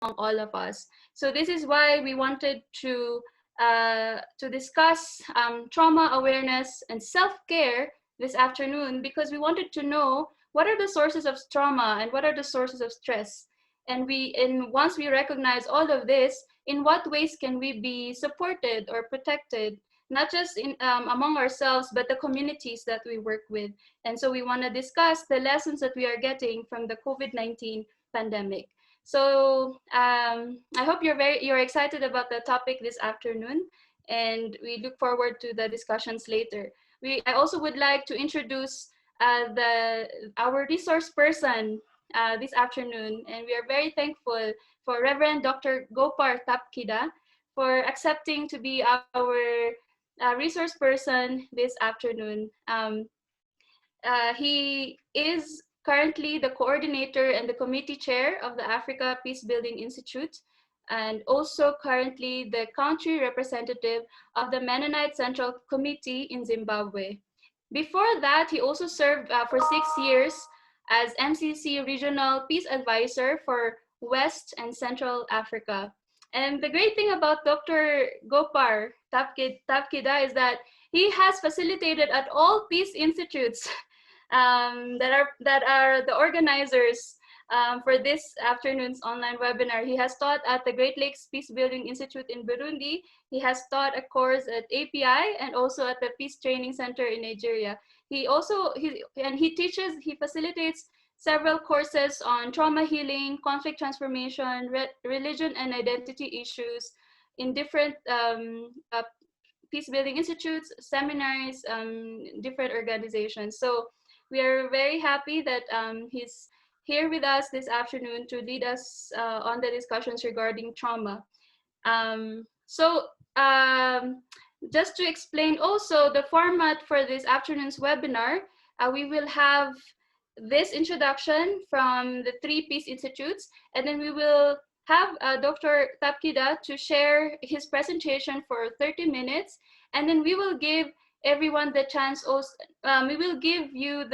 all of us. So this is why we wanted to discuss trauma awareness and self-care this afternoon, because we wanted to know what are the sources of trauma and what are the sources of stress. And once we recognize all of this, in what ways can we be supported or protected, not just among ourselves, but the communities that we work with. And so we want to discuss the lessons that we are getting from the COVID-19 pandemic. So I hope you're excited about the topic this afternoon, and we look forward to the discussions later. I also would like to introduce our resource person this afternoon, and we are very thankful for Reverend Dr. Gopar Tapkida for accepting to be our resource person this afternoon. He is currently the coordinator and the committee chair of the Africa Peacebuilding Institute, and also currently the country representative of the Mennonite Central Committee in Zimbabwe. Before that, he also served for 6 years as MCC Regional Peace Advisor for West and Central Africa. And the great thing about Dr. Gopar Tapkida is that he has facilitated at all peace institutes that are the organizers for this afternoon's online webinar. He has taught at the Great Lakes Peacebuilding Institute in Burundi. He has taught a course at API and also at the Peace Training Centre in Nigeria. He facilitates several courses on trauma healing, conflict transformation, religion and identity issues in different peacebuilding institutes, seminars, different organizations. So we are very happy that he's here with us this afternoon to lead us on the discussions regarding trauma. Just to explain also the format for this afternoon's webinar, we will have this introduction from the 3 Peace Institutes, and then we will have Dr. Tapkida to share his presentation for 30 minutes, and then we will give everyone the chance also, we will give you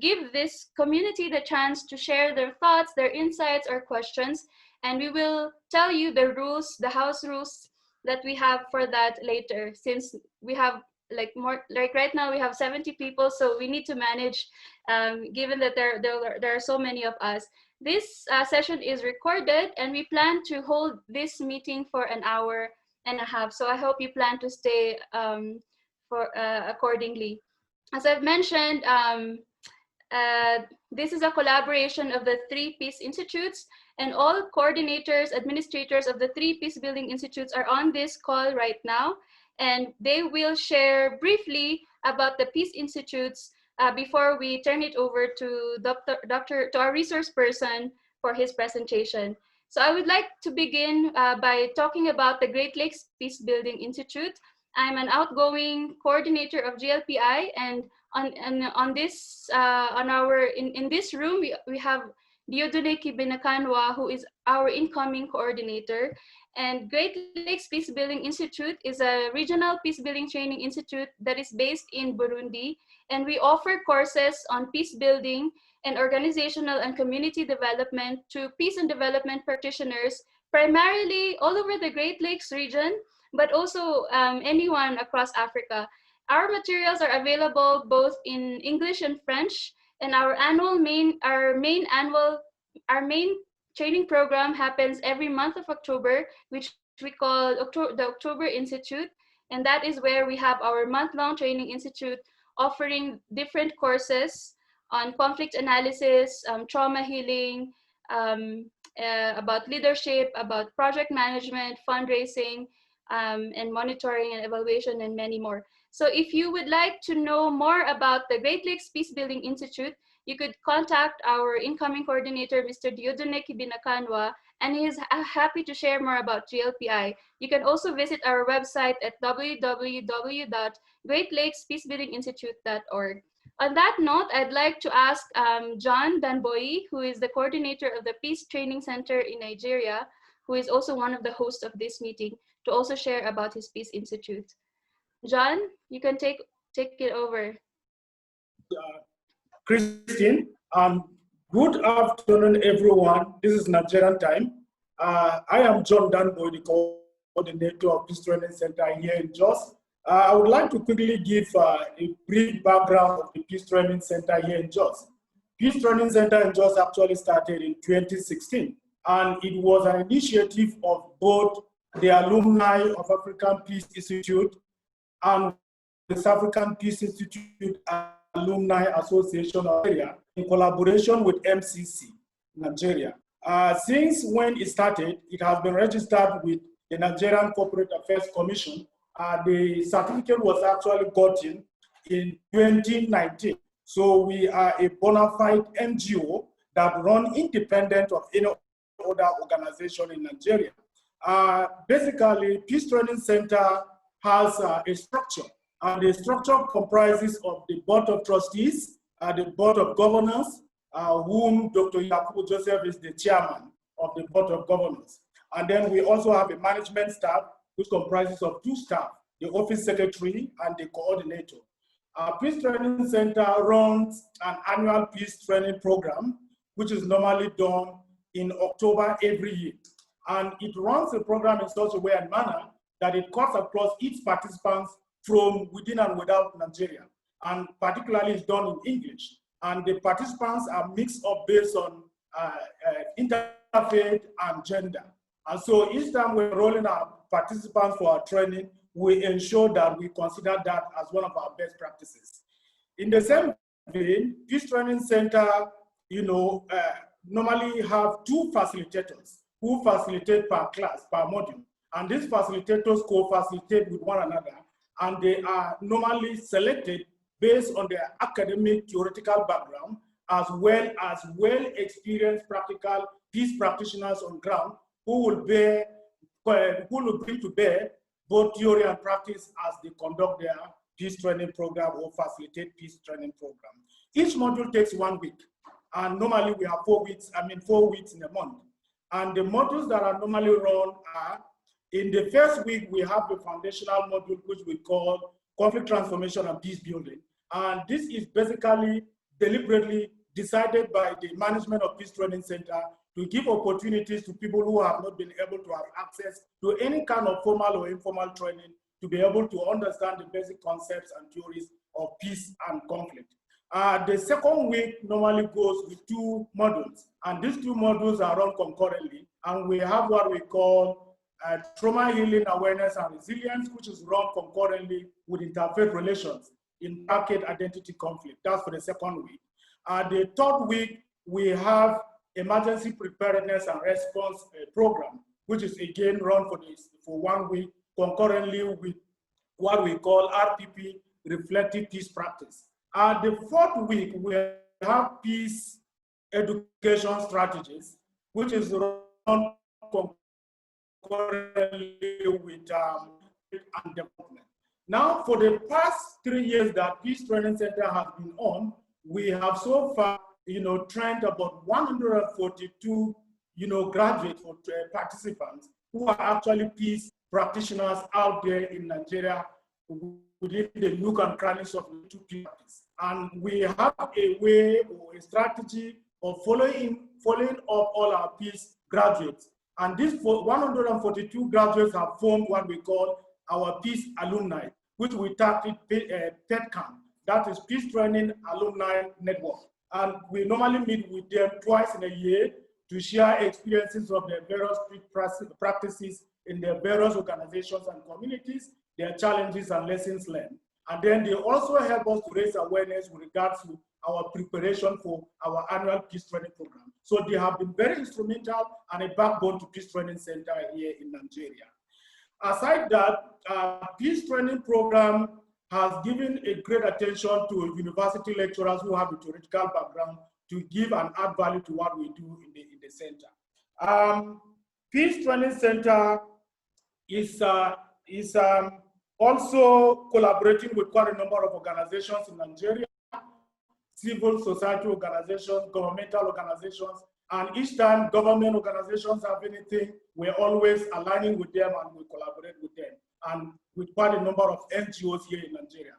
give this community the chance to share their thoughts, their insights or questions, and we will tell you the rules, the house rules that we have for that later, since we have right now we have 70 people, so we need to manage given that there are so many of us. This session is recorded, and we plan to hold this meeting for an hour and a half, so I hope you plan to stay accordingly. As I've mentioned, this is a collaboration of the 3 Peace Institutes, and all coordinators, administrators of the 3 Peacebuilding Institutes are on this call right now, and they will share briefly about the Peace Institutes before we turn it over to to our resource person for his presentation. So I would like to begin by talking about the Great Lakes Peacebuilding Institute. I'm an outgoing coordinator of GLPI, and in this room we have Diodone Kibinakanwa, who is our incoming coordinator. And Great Lakes Peacebuilding Institute is a regional peacebuilding training institute that is based in Burundi, and we offer courses on peace building and organizational and community development to peace and development practitioners, primarily all over the Great Lakes region, but also anyone across Africa. Our materials are available both in English and French, and our main training program happens every month of October, which we call the October Institute, and that is where we have our month-long training institute offering different courses on conflict analysis, trauma healing, about leadership, about project management, fundraising, and monitoring and evaluation, and many more. So if you would like to know more about the Great Lakes Peacebuilding Institute, you could contact our incoming coordinator, Mr. Diodone Kibinakanwa, and he is happy to share more about GLPI. You can also visit our website at www.greatlakespeacebuildinginstitute.org. On that note, I'd like to ask John Danboyi, who is the coordinator of the Peace Training Centre in Nigeria, who is also one of the hosts of this meeting, to also share about his Peace Institute. John, you can take it over. Christine, good afternoon, everyone. This is Nigerian time. I am John Danboy, the coordinator of Peace Training Centre here in Jos. I would like to quickly give a brief background of the Peace Training Centre here in Jos. Peace Training Centre in Jos actually started in 2016, and it was an initiative of both the alumni of African Peace Institute and the African Peace Institute Alumni Association of Nigeria in collaboration with MCC Nigeria. Since when it started, it has been registered with the Nigerian Corporate Affairs Commission. The certificate was actually gotten in 2019. So we are a bona fide NGO that run independent of any other organization in Nigeria. Basically, Peace Training Centre has a structure, and the structure comprises of the Board of Trustees, the Board of Governors, whom Dr. Yakubu Joseph is the chairman of the Board of Governors. And then we also have a management staff, which comprises of 2 staff, the office secretary and the coordinator. Peace Training Centre runs an annual peace training program, which is normally done in October every year. And it runs the program in such a way and manner that it cuts across each participant from within and without Nigeria. And particularly it's done in English. And the participants are mixed up based on interfaith and gender. And so each time we're rolling our participants for our training, we ensure that we consider that as one of our best practices. In the same vein, Peace Training Centre, normally have 2 facilitators who facilitate per class, per module. And these facilitators co-facilitate with one another, and they are normally selected based on their academic theoretical background, as well-experienced practical peace practitioners on ground who will bring to bear both theory and practice as they conduct their peace training program or facilitate peace training program. Each module takes 1 week, and normally we have 4 weeks, 4 weeks in a month. And the modules that are normally run are, in the first week, we have the foundational module, which we call Conflict Transformation and Peace Building. And this is basically deliberately decided by the management of Peace Training Centre to give opportunities to people who have not been able to have access to any kind of formal or informal training to be able to understand the basic concepts and theories of peace and conflict. The second week normally goes with 2 modules, and these 2 modules are run concurrently, and we have what we call Trauma Healing Awareness and Resilience, which is run concurrently with Interfaith Relations in Target Identity Conflict. That's for the second week. The third week, we have Emergency Preparedness and Response Program, which is again run for 1 week concurrently with what we call RPP, Reflective Peace Practice. The fourth week, we have Peace Education Strategies, which is run concurrently with and development. Now, for the past 3 years that Peace Training Centre has been on, we have so far, trained about 142, graduates or participants who are actually peace practitioners out there in Nigeria within the nook and crannies of the 2 peace. And we have a way or a strategy of following up all our peace graduates. And these 142 graduates have formed what we call our peace alumni, which we titled PETCAM, that is Peace Training Alumni Network. And we normally meet with them twice in a year to share experiences of their various practices in their various organizations and communities, their challenges and lessons learned. And then they also help us to raise awareness with regards to our preparation for our annual peace training program. So they have been very instrumental and a backbone to Peace Training Centre here in Nigeria. Aside that, peace training program has given a great attention to university lecturers who have a theoretical background to give and add value to what we do in the center. Peace Training Centre is also collaborating with quite a number of organizations in Nigeria, civil society organizations, governmental organizations, and each time government organizations have anything, we're always aligning with them and we collaborate with them, and with quite a number of NGOs here in Nigeria.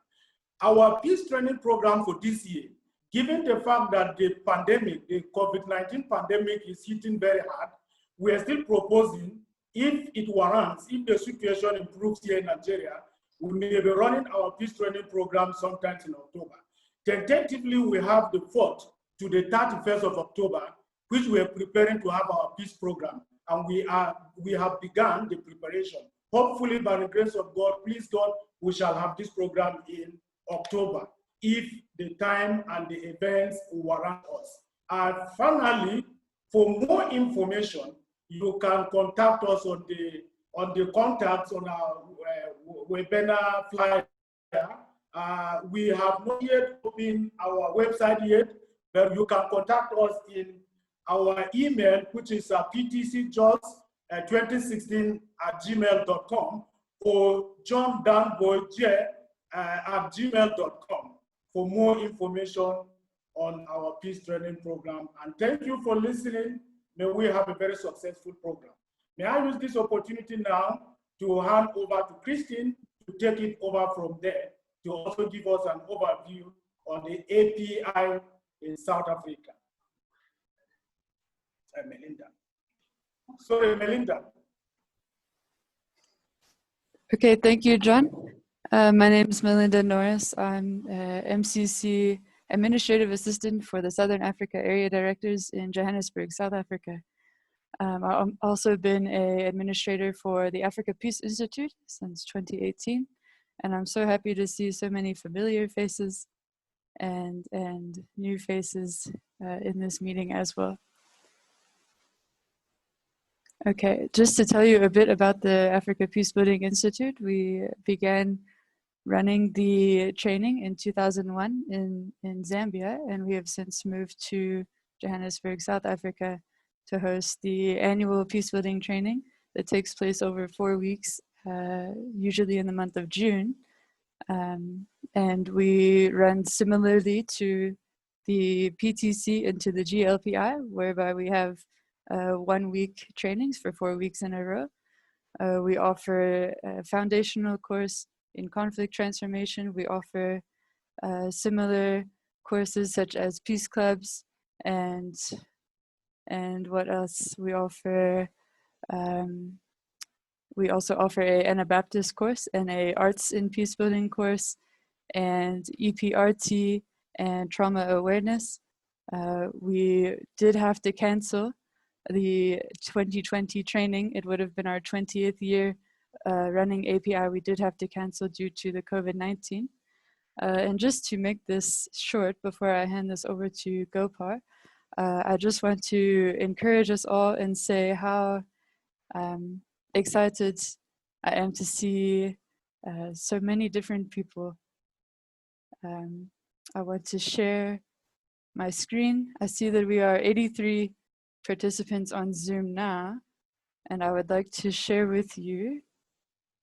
Our peace training program for this year, given the fact that the pandemic, the COVID-19 pandemic is hitting very hard, we are still proposing, if it warrants, if the situation improves here in Nigeria, we may be running our peace training program sometime in October. Tentatively, we have the 4th to the 31st of October, which we are preparing to have our peace program. And we have begun the preparation. Hopefully, by the grace of God, please God, we shall have this program in October, if the time and the events warrant us. And finally, for more information, you can contact us on the contacts on our webinar flyer. We have not yet opened our website yet, but you can contact us in our email, which is PTC-Jos 2016@gmail.com, or johndanboyj@gmail.com for more information on our peace training program. And thank you for listening. May we have a very successful program. May I use this opportunity now to hand over to Christine to take it over from there, to also give us an overview on the API in South Africa. Melinda. Sorry, Melinda. Okay, thank you, John. My name is Melinda Norris. I'm MCC Administrative Assistant for the Southern Africa Area Directors in Johannesburg, South Africa. I've also been an administrator for the Africa Peace Institute since 2018, and I'm so happy to see so many familiar faces and new faces in this meeting as well. Okay, just to tell you a bit about the Africa Peacebuilding Institute, we began running the training in 2001 in Zambia, and we have since moved to Johannesburg, South Africa, to host the annual peacebuilding training that takes place over 4 weeks, usually in the month of June. And we run similarly to the PTC and to the GLPI, whereby we have 1 week trainings for 4 weeks in a row. We offer a foundational course in conflict transformation. We offer similar courses such as peace clubs and what else? We offer, we also offer a Anabaptist course and a Arts in Peacebuilding course and EPRT and trauma awareness. We did have to cancel the 2020 training. It would have been our 20th year running API. We did have to cancel due to the COVID-19. And just to make this short, before I hand this over to Gopar, I just want to encourage us all and say how excited I am to see so many different people. I want to share my screen. I see that we are 83 participants on Zoom now, and I would like to share with you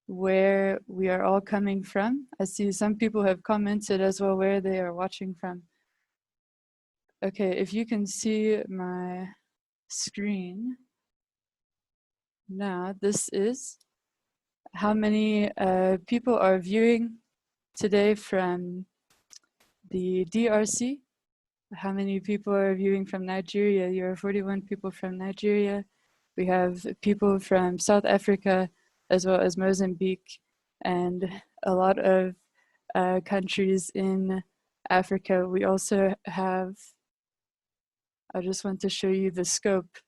where we are all coming from. I see some people have commented as well where they are watching from. Okay, if you can see my screen now, this is how many people are viewing today from the DRC. How many people are viewing from Nigeria? You are 41 people from Nigeria. We have people from South Africa as well as Mozambique and a lot of countries in Africa. We also have, I just want to show you the scope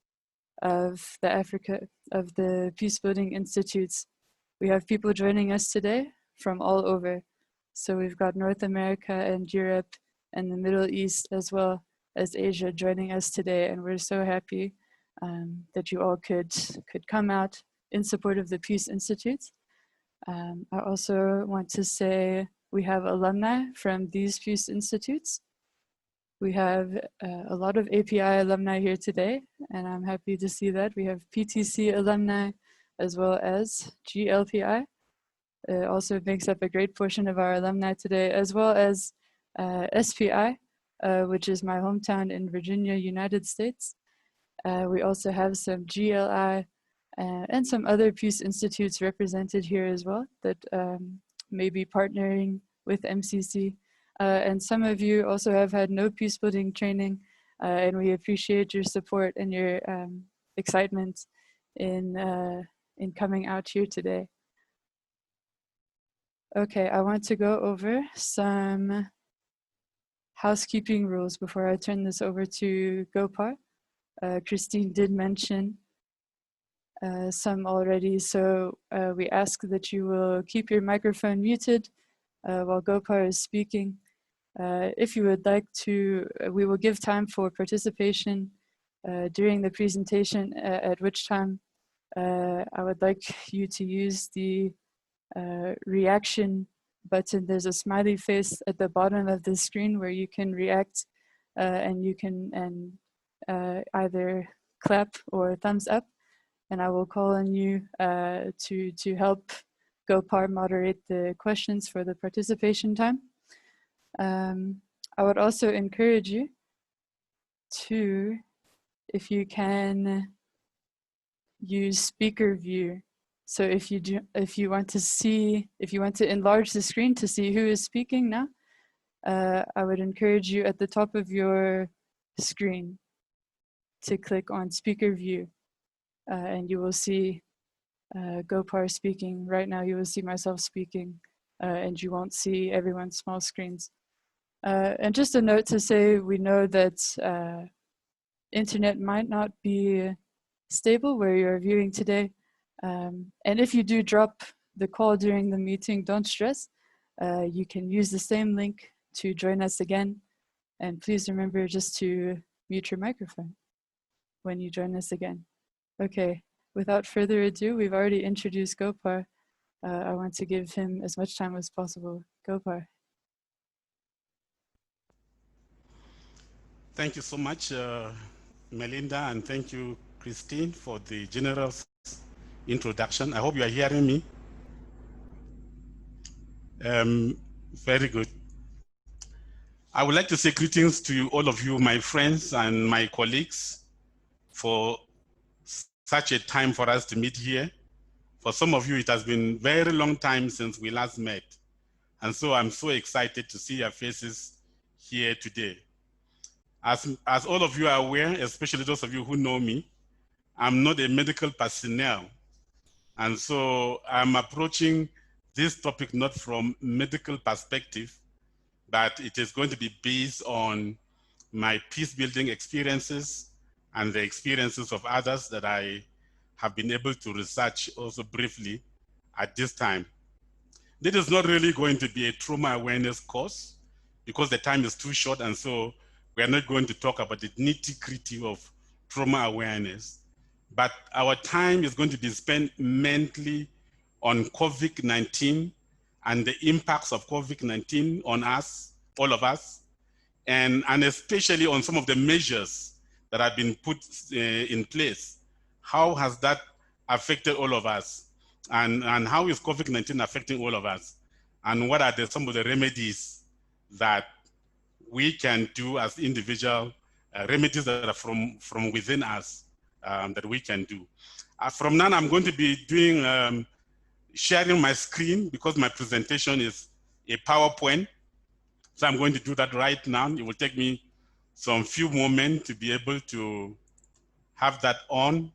of the Peacebuilding Institutes. We have people joining us today from all over. So we've got North America and Europe and the Middle East as well as Asia joining us today, and we're so happy that you all could come out in support of the Peace Institutes. I also want to say we have alumni from these Peace Institutes. We have a lot of API alumni here today, and I'm happy to see that. We have PTC alumni as well as GLPI. It also makes up a great portion of our alumni today, as well as SPI, which is my hometown in Virginia, United States. We also have some GLI and some other peace institutes represented here as well that may be partnering with MCC. And some of you also have had no peacebuilding training, and we appreciate your support and your excitement in coming out here today. Okay, I want to go over some housekeeping rules before I turn this over to Gopar. Christine did mention some already, so we ask that you will keep your microphone muted while Gopar is speaking. If you would like to, we will give time for participation during the presentation, at which time I would like you to use the reaction button. There's a smiley face at the bottom of the screen where you can react, and you can either clap or thumbs up, and I will call on you to help Gopar moderate the questions for the participation time. I would also encourage you to, if you can, use speaker view. So if you want to enlarge the screen to see who is speaking now, I would encourage you at the top of your screen to click on speaker view, and you will see Gopar speaking. Right now you will see myself speaking, and you won't see everyone's small screens. And just a note to say, we know that internet might not be stable where you're viewing today. And if you do drop the call during the meeting, don't stress. You can use the same link to join us again. And please remember just to mute your microphone when you join us again. Okay, without further ado, we've already introduced Gopar. I want to give him as much time as possible. Gopar. Thank you so much, Melinda, and thank you, Christine, for the generous introduction. I hope you are hearing me. Very good. I would like to say greetings to all of you, my friends and my colleagues, for such a time for us to meet here. For some of you, it has been a very long time since we last met. And so I'm so excited to see your faces here today. As all of you are aware, especially those of you who know me, I'm not a medical personnel. And so I'm approaching this topic not from medical perspective, but it is going to be based on my peace building experiences and the experiences of others that I have been able to research also briefly at this time. This is not really going to be a trauma awareness course because the time is too short, and so we are not going to talk about the nitty-gritty of trauma awareness. But our time is going to be spent mainly on COVID-19 and the impacts of COVID-19 on us, all of us, and especially on some of the measures that have been put in place. How has that affected all of us? And how is COVID-19 affecting all of us? And what are some of the remedies that we can do as individual remedies that are from within us that we can do. From now, I'm going to be doing sharing my screen because my presentation is a PowerPoint. So I'm going to do that right now. It will take me some few moments to be able to have that on.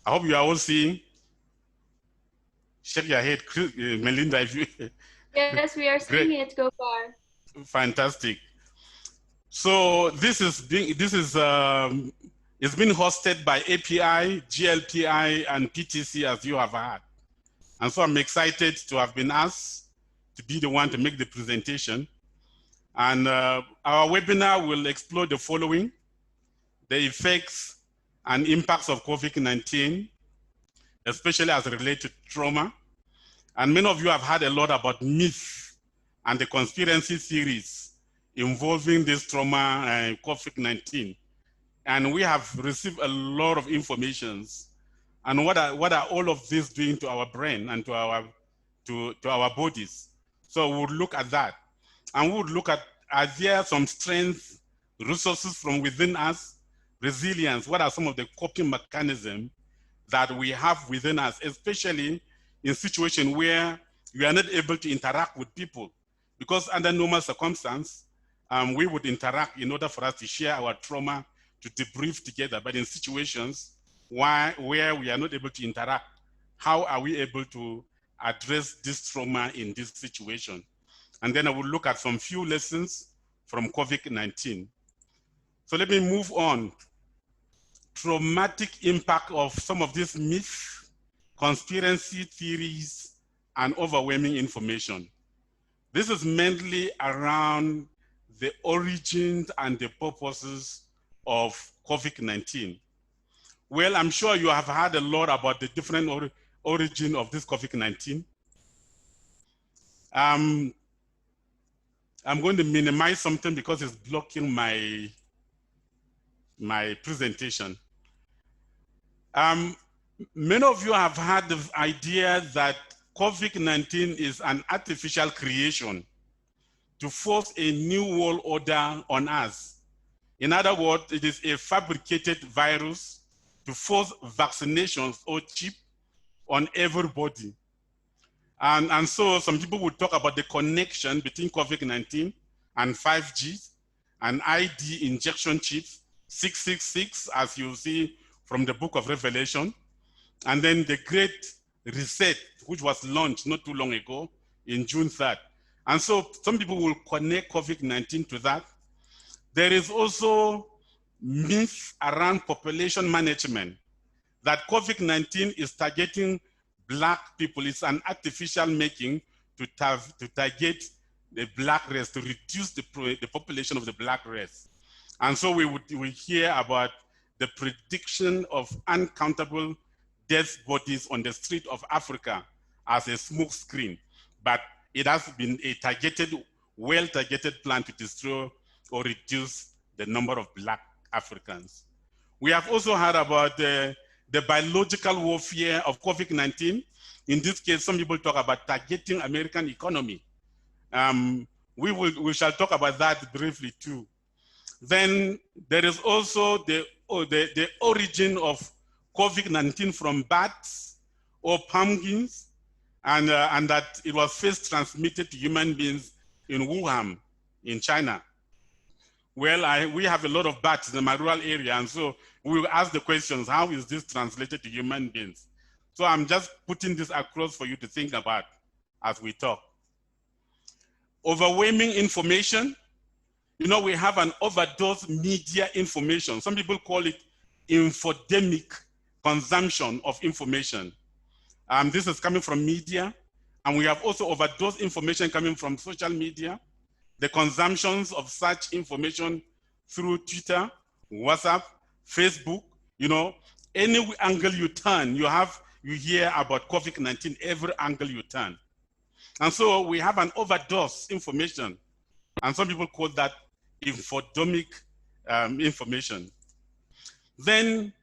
I hope you are all seeing. Shake your head, Melinda, if you. Yes, we are seeing it, Gopar. Fantastic. So this is it's been hosted by API, GLPI, and PTC, as you have heard. And so I'm excited to have been asked to be the one to make the presentation. And our webinar will explore the following: the effects and impacts of COVID-19, especially as related to trauma. And many of you have heard a lot about myths and the conspiracy theories involving this trauma and COVID-19. And we have received a lot of information. And what are all of this doing to our brain and to our bodies? So we would look at that. And we would look at, are there some strengths, resources from within us, resilience? What are some of the coping mechanisms that we have within us, especially in situations where we are not able to interact with people because under normal circumstances, we would interact in order for us to share our trauma, to debrief together. But in situations where we are not able to interact, how are we able to address this trauma in this situation? And then I will look at some few lessons from COVID-19. So let me move on. Traumatic impact of some of these myths, conspiracy theories, and overwhelming information. This is mainly around the origins and the purposes of COVID-19. Well, I'm sure you have heard a lot about the different origin of this COVID-19. I'm going to minimize something because it's blocking my presentation. Many of you have had the idea that COVID-19 is an artificial creation to force a new world order on us. In other words, it is a fabricated virus to force vaccinations or chip on everybody. And so some people would talk about the connection between COVID-19 and 5G and ID injection chips, 666, as you see from the book of Revelation, and then the Great Reset, which was launched not too long ago in June 3rd. And so some people will connect COVID-19 to that. There is also myth around population management, that COVID-19 is targeting Black people. It's an artificial making to target the Black race, to reduce the population of the Black race. And so we hear about the prediction of uncountable dead bodies on the street of Africa as a smoke screen. But it has been a targeted, well-targeted plan to destroy or reduce the number of Black Africans. We have also heard about the biological warfare of COVID-19. In this case, some people talk about targeting American economy. We shall talk about that briefly too. Then there is also the origin of COVID-19 from bats or pumpkins, and that it was first transmitted to human beings in Wuhan, in China. Well, we have a lot of bats in my rural area, and so we will ask the questions, how is this translated to human beings? So I'm just putting this across for you to think about as we talk. Overwhelming information. You know, we have an overdose media information. Some people call it infodemic consumption of information. This is coming from media, and we have also overdose information coming from social media. The consumptions of such information through Twitter, WhatsApp, Facebook, you know, any angle you turn, you hear about COVID-19, every angle you turn. And so we have an overdose information, and some people call that infodemic information. Then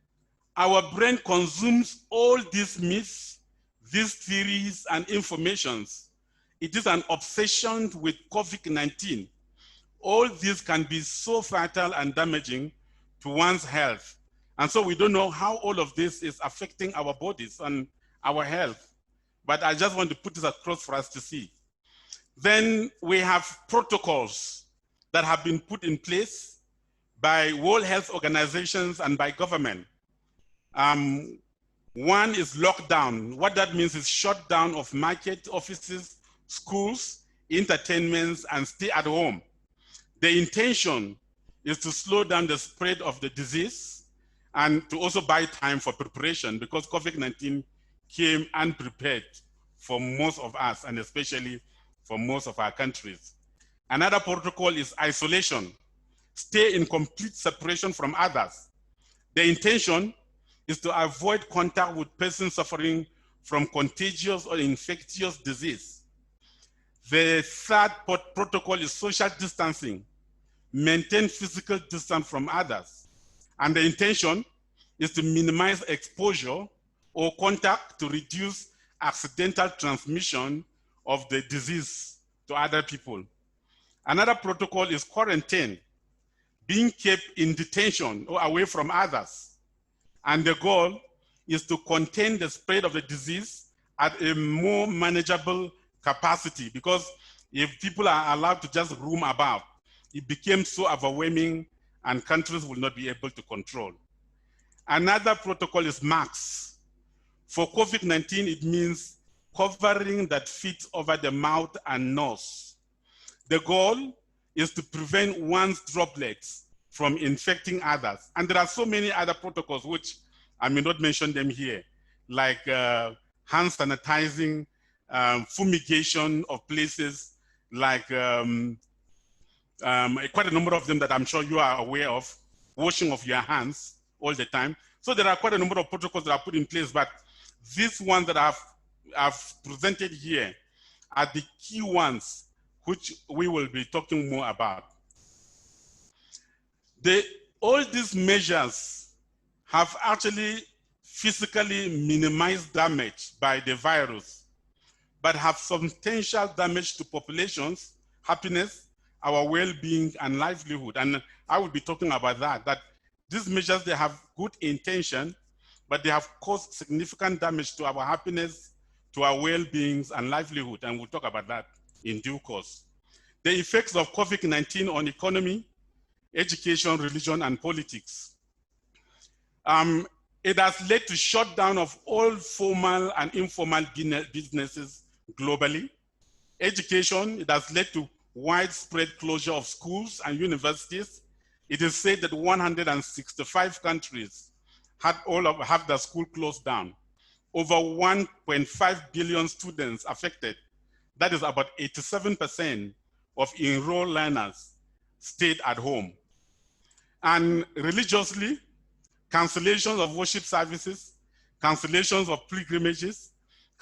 our brain consumes all these myths, these theories and informations. It is an obsession with COVID-19. All this can be so fatal and damaging to one's health. And so we don't know how all of this is affecting our bodies and our health. But I just want to put this across for us to see. Then we have protocols that have been put in place by World Health Organizations and by government. One is lockdown. What that means is shutdown of market, offices, schools, entertainments, and stay at home. The intention is to slow down the spread of the disease and to also buy time for preparation, because COVID-19 came unprepared for most of us, and especially for most of our countries. Another protocol is isolation. Stay in complete separation from others. The intention is to avoid contact with persons suffering from contagious or infectious disease. The third protocol is social distancing. Maintain physical distance from others. And the intention is to minimize exposure or contact to reduce accidental transmission of the disease to other people. Another protocol is quarantine, being kept in detention or away from others. And the goal is to contain the spread of the disease at a more manageable capacity, because If people are allowed to just roam about, it became so overwhelming and countries will not be able to control. Another protocol is masks. For COVID-19, it means covering that fits over the mouth and nose. The goal is to prevent one's droplets from infecting others. And there are so many other protocols, which I may not mention them here, like hand sanitizing, fumigation of places, like quite a number of them that I'm sure you are aware of, washing of your hands all the time. So there are quite a number of protocols that are put in place, but these ones that I've presented here are the key ones which we will be talking more about. All these measures have actually physically minimized damage by the virus, but have substantial damage to populations, happiness, our well-being and livelihood. And I will be talking about that these measures, they have good intention, but they have caused significant damage to our happiness, to our well-beings and livelihood. And we'll talk about that in due course. The effects of COVID-19 on economy, education, religion, and politics. It has led to shutdown of all formal and informal businesses globally. Education, it has led to widespread closure of schools and universities. It is said that 165 countries have their school closed down. Over 1.5 billion students affected. That is about 87% of enrolled learners stayed at home. And religiously, cancellations of worship services, cancellations of pilgrimages,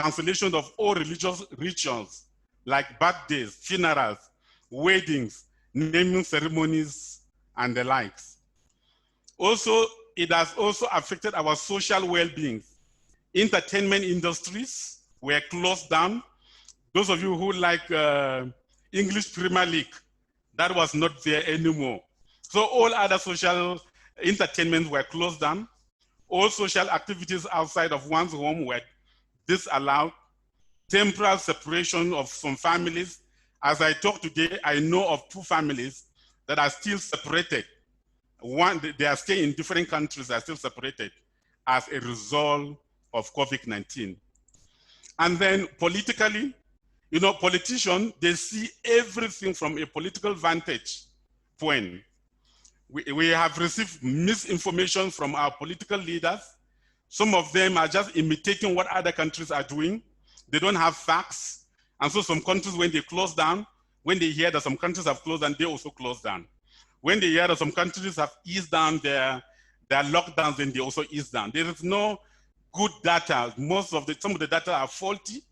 cancellations of all religious rituals like birthdays, funerals, weddings, naming ceremonies, and the likes. Also, it has also affected our social well-being. Entertainment industries were closed down. Those of you who like English Premier League, that was not there anymore. So all other social entertainments were closed down. All social activities outside of one's home were disallowed. Temporal separation of some families. As I talk today, I know of 2 families that are still separated. One, they are staying in different countries, they are still separated as a result of COVID-19. And then politically, you know, politicians, they see everything from a political vantage point. We have received misinformation from our political leaders. Some of them are just imitating what other countries are doing. They don't have facts. And so some countries, when they close down, when they hear that some countries have closed down, they also close down. When they hear that some countries have eased down their lockdowns, then they also ease down. There is no good data. Some of the data are faulty.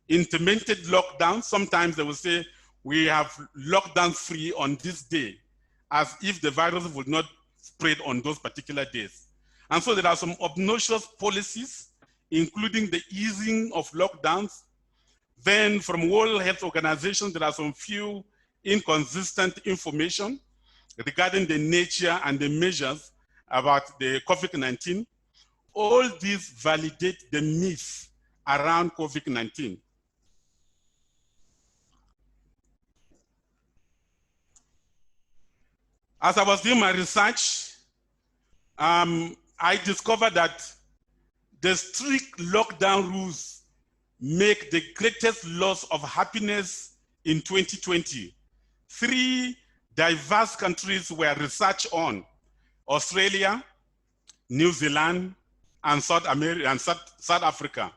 Intermittent lockdowns, sometimes they will say, we have lockdown free on this day, as if the virus would not spread on those particular days. And so there are some obnoxious policies, including the easing of lockdowns. Then from World Health Organization, there are some few inconsistent information regarding the nature and the measures about the COVID-19. All these validate the myth around COVID-19. As I was doing my research, I discovered that the strict lockdown rules make the greatest loss of happiness in 2020. 3 diverse countries were researched on: Australia, New Zealand, and South Africa.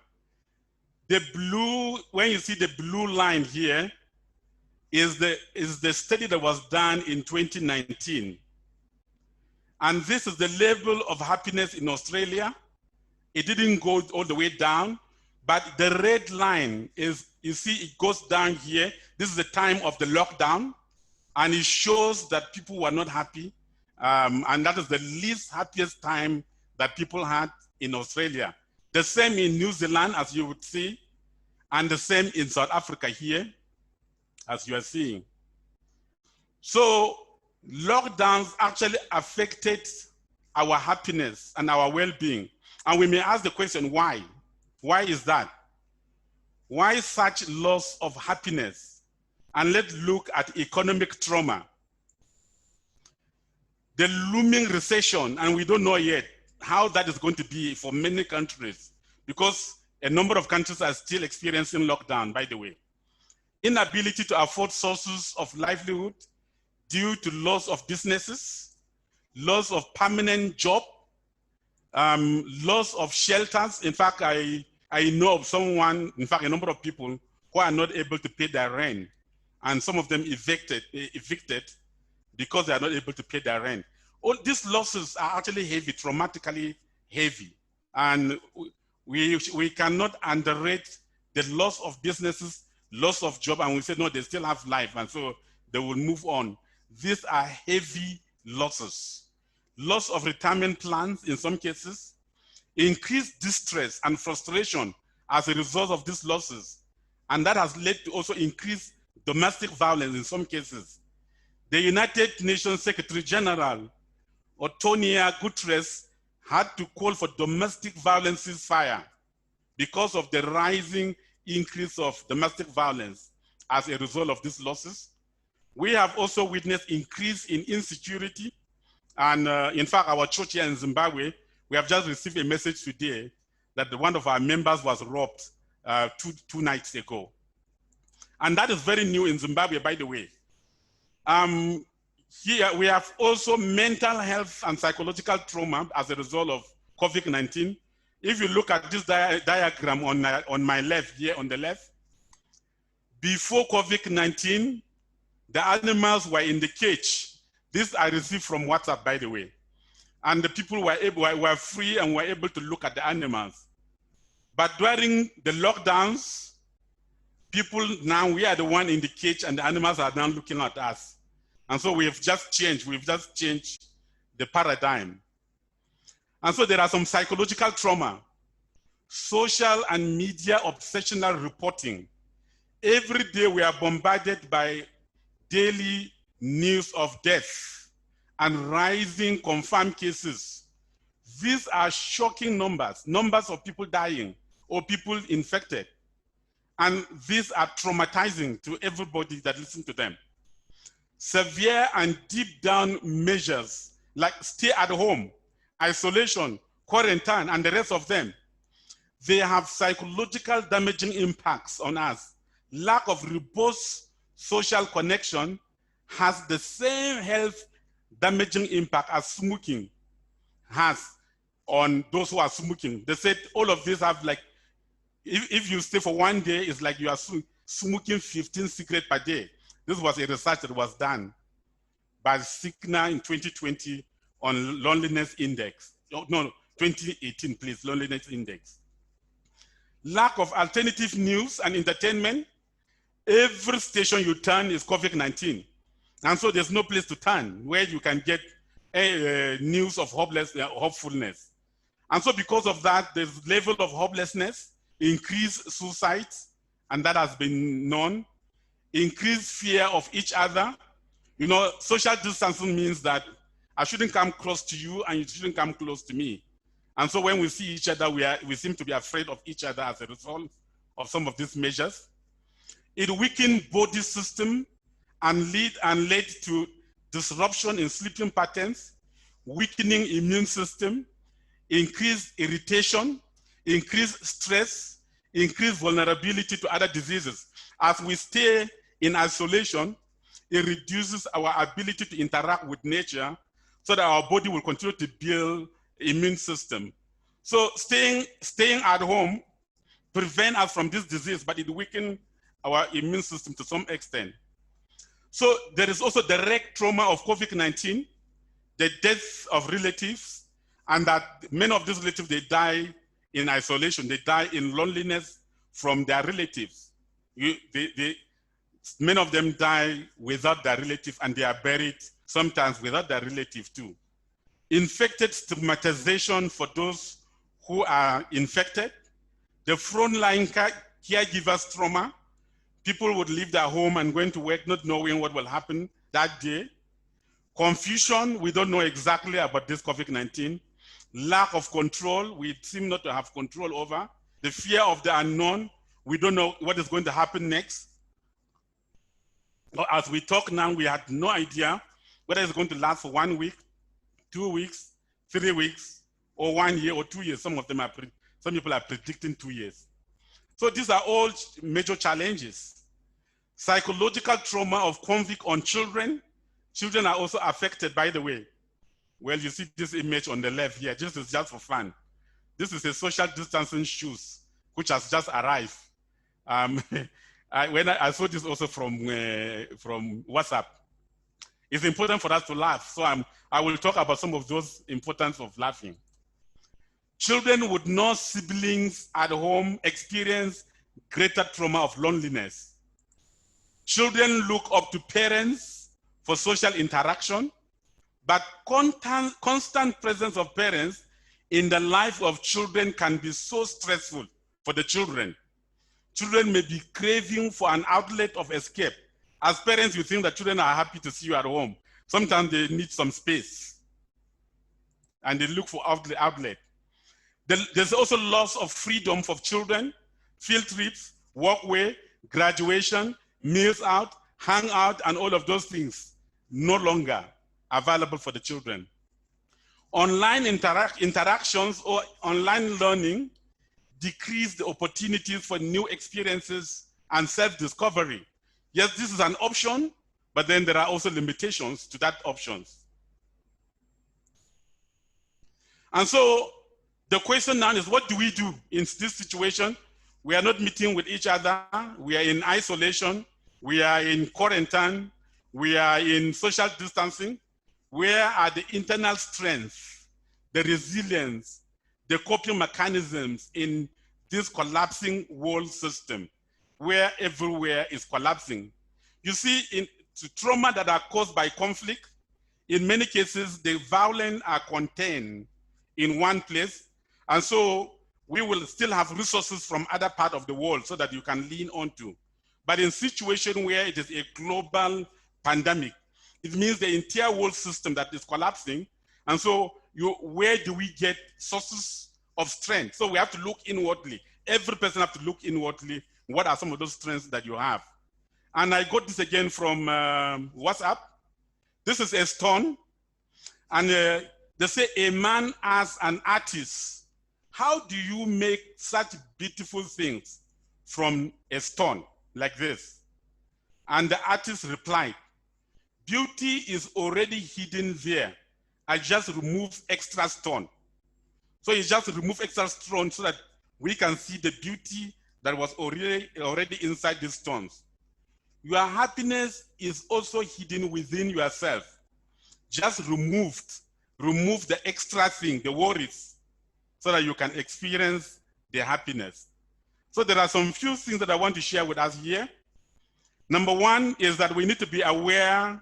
The blue, when you see the blue line here, is the study that was done in 2019. And this is the level of happiness in Australia. It didn't go all the way down, but the red line is, you see, it goes down here. This is the time of the lockdown, and it shows that people were not happy. And that is the least happiest time that people had in Australia. The same in New Zealand, as you would see, and the same in South Africa here, as you are seeing. So lockdowns actually affected our happiness and our well-being. And we may ask the question, why? Why is that? Why such loss of happiness? And let's look at economic trauma. The looming recession, and we don't know yet how that is going to be for many countries, because a number of countries are still experiencing lockdown, by the way. Inability to afford sources of livelihood due to loss of businesses, loss of permanent job, loss of shelters. In fact, I know of someone, in fact, a number of people who are not able to pay their rent, and some of them evicted because they are not able to pay their rent. All these losses are actually heavy, traumatically heavy. And we cannot underrate the loss of businesses, loss of job, and we say, no, they still have life, and so they will move on. These are heavy losses. Loss of retirement plans in some cases, increased distress and frustration as a result of these losses. And that has led to also increased domestic violence in some cases. The United Nations Secretary General, Antonio Guterres, had to call for domestic violence ceasefire because of the rising increase of domestic violence as a result of these losses. We have also witnessed increase in insecurity. And in fact, our church here in Zimbabwe, we have just received a message today that one of our members was robbed two nights ago. And that is very new in Zimbabwe, by the way. Here we have also mental health and psychological trauma as a result of COVID-19. If you look at this diagram on my left, here on the left, before COVID-19, the animals were in the cage. This I received from WhatsApp, by the way. And the people were free and were able to look at the animals. But during the lockdowns, people now, we are the one in the cage and the animals are now looking at us. And so we've just changed the paradigm. And so there are some psychological trauma, social and media obsessional reporting. Every day we are bombarded by daily news of death and rising confirmed cases. These are shocking numbers of people dying or people infected. And these are traumatizing to everybody that listens to them. Severe and deep down measures like stay at home, isolation, quarantine, and the rest of them, they have psychological damaging impacts on us. Lack of robust social connection has the same health damaging impact as smoking has on those who are smoking. They said all of these have like, if you stay for 1 day, it's like you are smoking 15 cigarettes per day. This was a research that was done by Cigna in 2020 on loneliness index. No, 2018, please, loneliness index. Lack of alternative news and entertainment. Every station you turn is COVID-19. And so there's no place to turn where you can get news of hopefulness. And so because of that, there's level of hopelessness, increased suicides, and that has been known, increased fear of each other. You know, social distancing means that I shouldn't come close to you and you shouldn't come close to me. And so when we see each other, we seem to be afraid of each other as a result of some of these measures. It weakened body system and led to disruption in sleeping patterns, weakening immune system, increased irritation, increased stress, increased vulnerability to other diseases. As we stay in isolation, it reduces our ability to interact with nature so that our body will continue to build immune system. So staying at home prevents us from this disease, but it weakens our immune system to some extent. So there is also direct trauma of COVID-19, the death of relatives, and that many of these relatives, they die in isolation, they die in loneliness from their relatives. Many of them die without their relative and they are buried sometimes without their relative too. Infected stigmatization for those who are infected. The frontline caregivers trauma. People would leave their home and going to work not knowing what will happen that day. Confusion, we don't know exactly about this COVID-19. Lack of control, we seem not to have control over. The fear of the unknown, we don't know what is going to happen next. As we talk now, we had no idea whether it's going to last for 1 week, 2 weeks, 3 weeks, or 1 year or 2 years. Some people are predicting 2 years. So these are all major challenges. Psychological trauma of conflict on children. Children are also affected, by the way. Well, you see this image on the left here. This is just for fun. This is a social distancing shoes, which has just arrived. I saw this also from WhatsApp. It's important for us to laugh. So I will talk about some of those importance of laughing. Children with no siblings at home experience greater trauma of loneliness. Children look up to parents for social interaction, but constant presence of parents in the life of children can be so stressful for the children. Children may be craving for an outlet of escape. As parents, you think that children are happy to see you at home. Sometimes they need some space and they look for outlet. There's also loss of freedom for children, field trips, walkway, graduation, meals out, hang out, and all of those things no longer available for the children. Online interactions or online learning decrease the opportunities for new experiences and self-discovery. Yes, this is an option, but then there are also limitations to that options. And so the question now is, what do we do in this situation? We are not meeting with each other. We are in isolation. We are in quarantine. We are in social distancing. Where are the internal strengths, the resilience, the coping mechanisms in this collapsing world system, where everywhere is collapsing? You see, in trauma that are caused by conflict, in many cases, the violent are contained in one place. And so we will still have resources from other parts of the world so that you can lean onto. But in situation where it is a global pandemic, it means the entire world system that is collapsing. And so where do we get sources of strength? So we have to look inwardly. Every person has to look inwardly. What are some of those strengths that you have? And I got this again from WhatsApp. This is a stone. And they say, a man as an artist, how do you make such beautiful things from a stone like this? And the artist replied, beauty is already hidden there. I just remove extra stone. So he just remove extra stone so that we can see the beauty that was already inside these stones. Your happiness is also hidden within yourself. Just remove the extra thing, the worries, so that you can experience the happiness. So there are some few things that I want to share with us here. Number one is that we need to be aware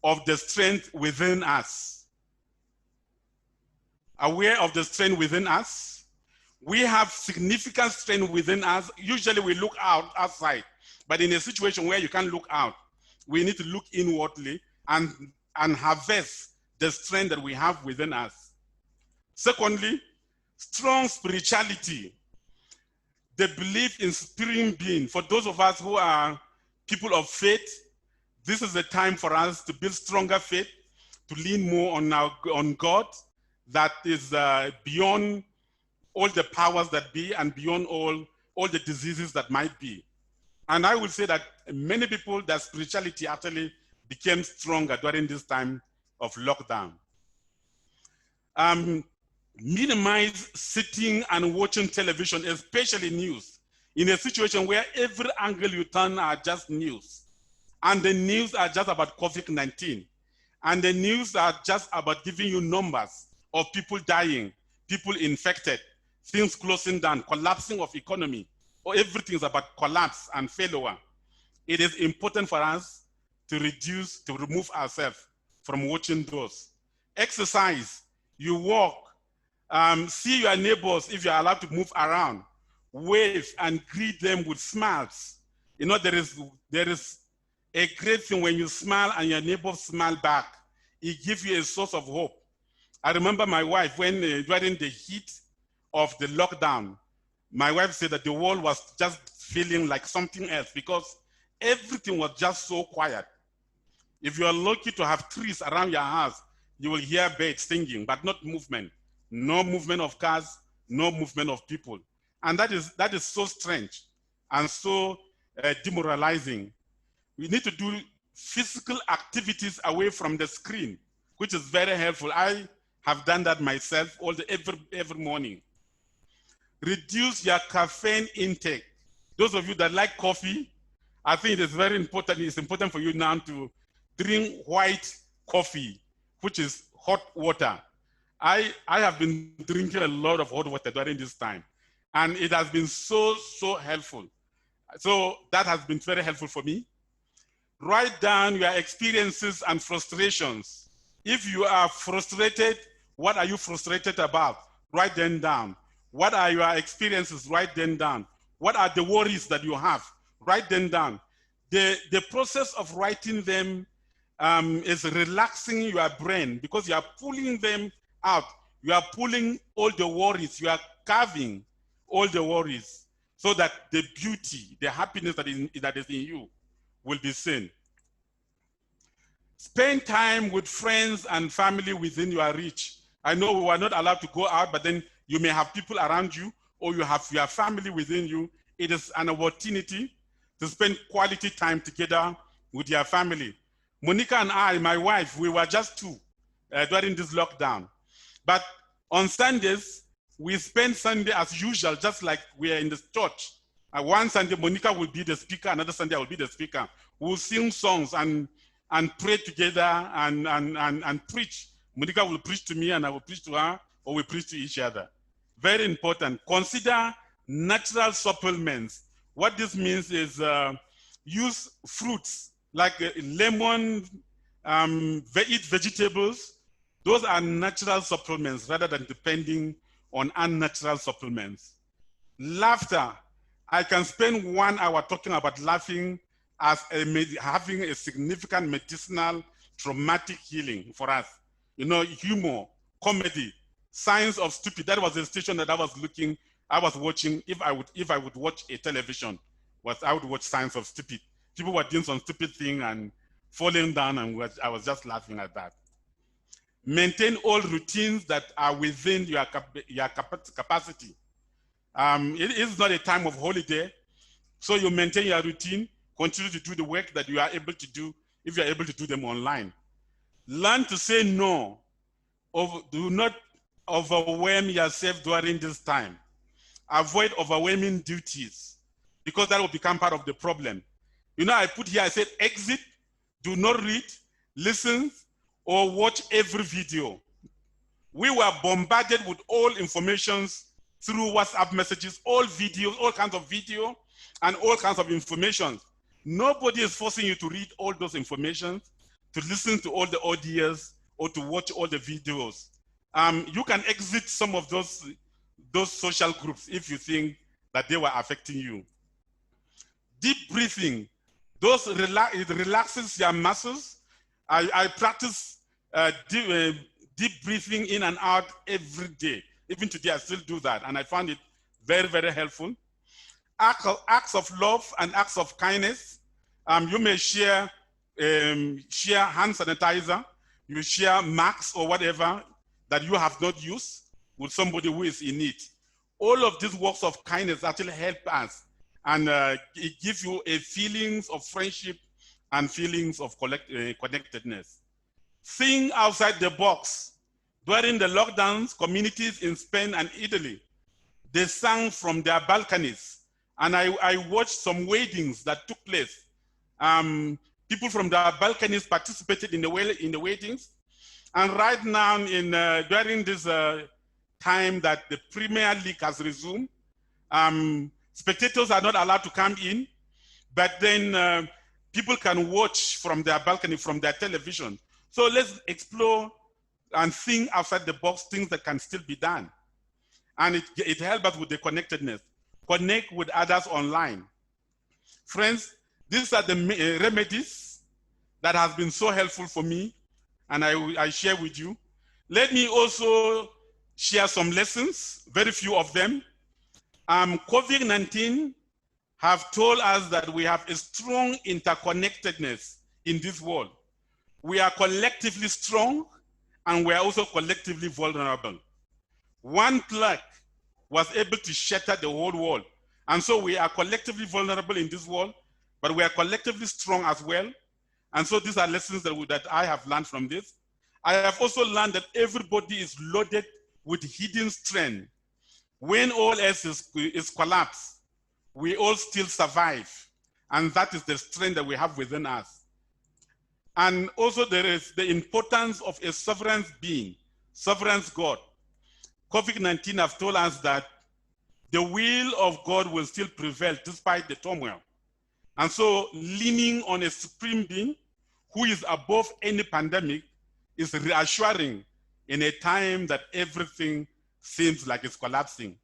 of the strength within us. Aware of the strength within us. We have significant strength within us. Usually we look outside, but in a situation where you can't look out, we need to look inwardly and harvest the strength that we have within us. Secondly, strong spirituality. The belief in spirit being. For those of us who are people of faith, this is the time for us to build stronger faith, to lean more on God that is beyond all the powers that be and beyond all the diseases that might be. And I would say that many people, their spirituality actually became stronger during this time of lockdown. Minimize sitting and watching television, especially news, in a situation where every angle you turn are just news. And the news are just about COVID-19. And the news are just about giving you numbers of people dying, people infected, things closing down, collapsing of economy, or everything is about collapse and failure. It is important for us to remove ourselves from watching those. Exercise, you walk, see your neighbors if you're allowed to move around, wave and greet them with smiles. You know, there is a great thing when you smile and your neighbors smile back. It gives you a source of hope. I remember my wife when during the heat of the lockdown, my wife said that the world was just feeling like something else because everything was just so quiet. If you are lucky to have trees around your house, you will hear birds singing, but not movement. No movement of cars, no movement of people. And that is so strange and so demoralizing. We need to do physical activities away from the screen, which is very helpful. I have done that myself every morning. Reduce your caffeine intake. Those of you that like coffee, I think it is very important. It's important for you now to drink white coffee, which is hot water. I have been drinking a lot of hot water during this time, and it has been so helpful. So that has been very helpful for me. Write down your experiences and frustrations. If you are frustrated, what are you frustrated about? Write them down. What are your experiences? Write them down. What are the worries that you have? Write them down. The process of writing them is relaxing your brain because you are pulling them out. You are pulling all the worries. You are carving all the worries so that the beauty, the happiness that is in you will be seen. Spend time with friends and family within your reach. I know we are not allowed to go out, but then you may have people around you or you have your family within you. It is an opportunity to spend quality time together with your family. Monica and I, my wife, we were just two during this lockdown. But on Sundays, we spend Sunday as usual, just like we are in the church. One Sunday, Monica will be the speaker, another Sunday I will be the speaker. We'll sing songs and pray together and preach. Monica will preach to me and I will preach to her, or we preach to each other. Very important. Consider natural supplements. What this means is use fruits like lemon, eat vegetables. Those are natural supplements rather than depending on unnatural supplements. Laughter. I can spend 1 hour talking about laughing as having a significant medicinal traumatic healing for us. You know, humor, comedy, Signs of Stupid. That was the station that I was watching. If I would watch a television, I would watch Signs of Stupid. People were doing some stupid thing and falling down, and I was just laughing at that. Maintain all routines that are within your capacity. It is not a time of holiday, so you maintain your routine, continue to do the work that you are able to do if you are able to do them online. Learn to say no. Do not overwhelm yourself during this time. Avoid overwhelming duties because that will become part of the problem. You know, I put here, I said exit, do not read, listen, or watch every video. We were bombarded with all informations through WhatsApp messages, all videos, all kinds of video, and all kinds of information. Nobody is forcing you to read all those information, to listen to all the audios, or to watch all the videos. You can exit some of those social groups if you think that they were affecting you. Deep breathing. It relaxes your muscles. I practice deep breathing in and out every day. Even today, I still do that, and I found it very, very helpful. Acts of love and acts of kindness. You may share hand sanitizer. You share masks or whatever that you have not used with somebody who is in need. All of these works of kindness actually help us, and it gives you a feelings of friendship and feelings of connectedness. Think outside the box. During the lockdowns, communities in Spain and Italy, they sang from their balconies, and I watched some weddings that took place. People from their balconies participated in the weddings, and right now, during this time that the Premier League has resumed, spectators are not allowed to come in, but then people can watch from their balcony, from their television. So let's explore and think outside the box, things that can still be done. And it helps us with the connectedness. Connect with others online. Friends, these are the remedies that have been so helpful for me, and I share with you. Let me also share some lessons, very few of them. COVID-19 have told us that we have a strong interconnectedness in this world. We are collectively strong and we are also collectively vulnerable. One plague was able to shatter the whole world. And so we are collectively vulnerable in this world, but we are collectively strong as well. And so these are lessons that I have learned from this. I have also learned that everybody is loaded with hidden strength. When all else is collapsed, we all still survive. And that is the strength that we have within us. And also there is the importance of a sovereign being, sovereign God. COVID-19 have told us that the will of God will still prevail despite the turmoil. And so leaning on a supreme being who is above any pandemic is reassuring in a time that everything seems like it's collapsing.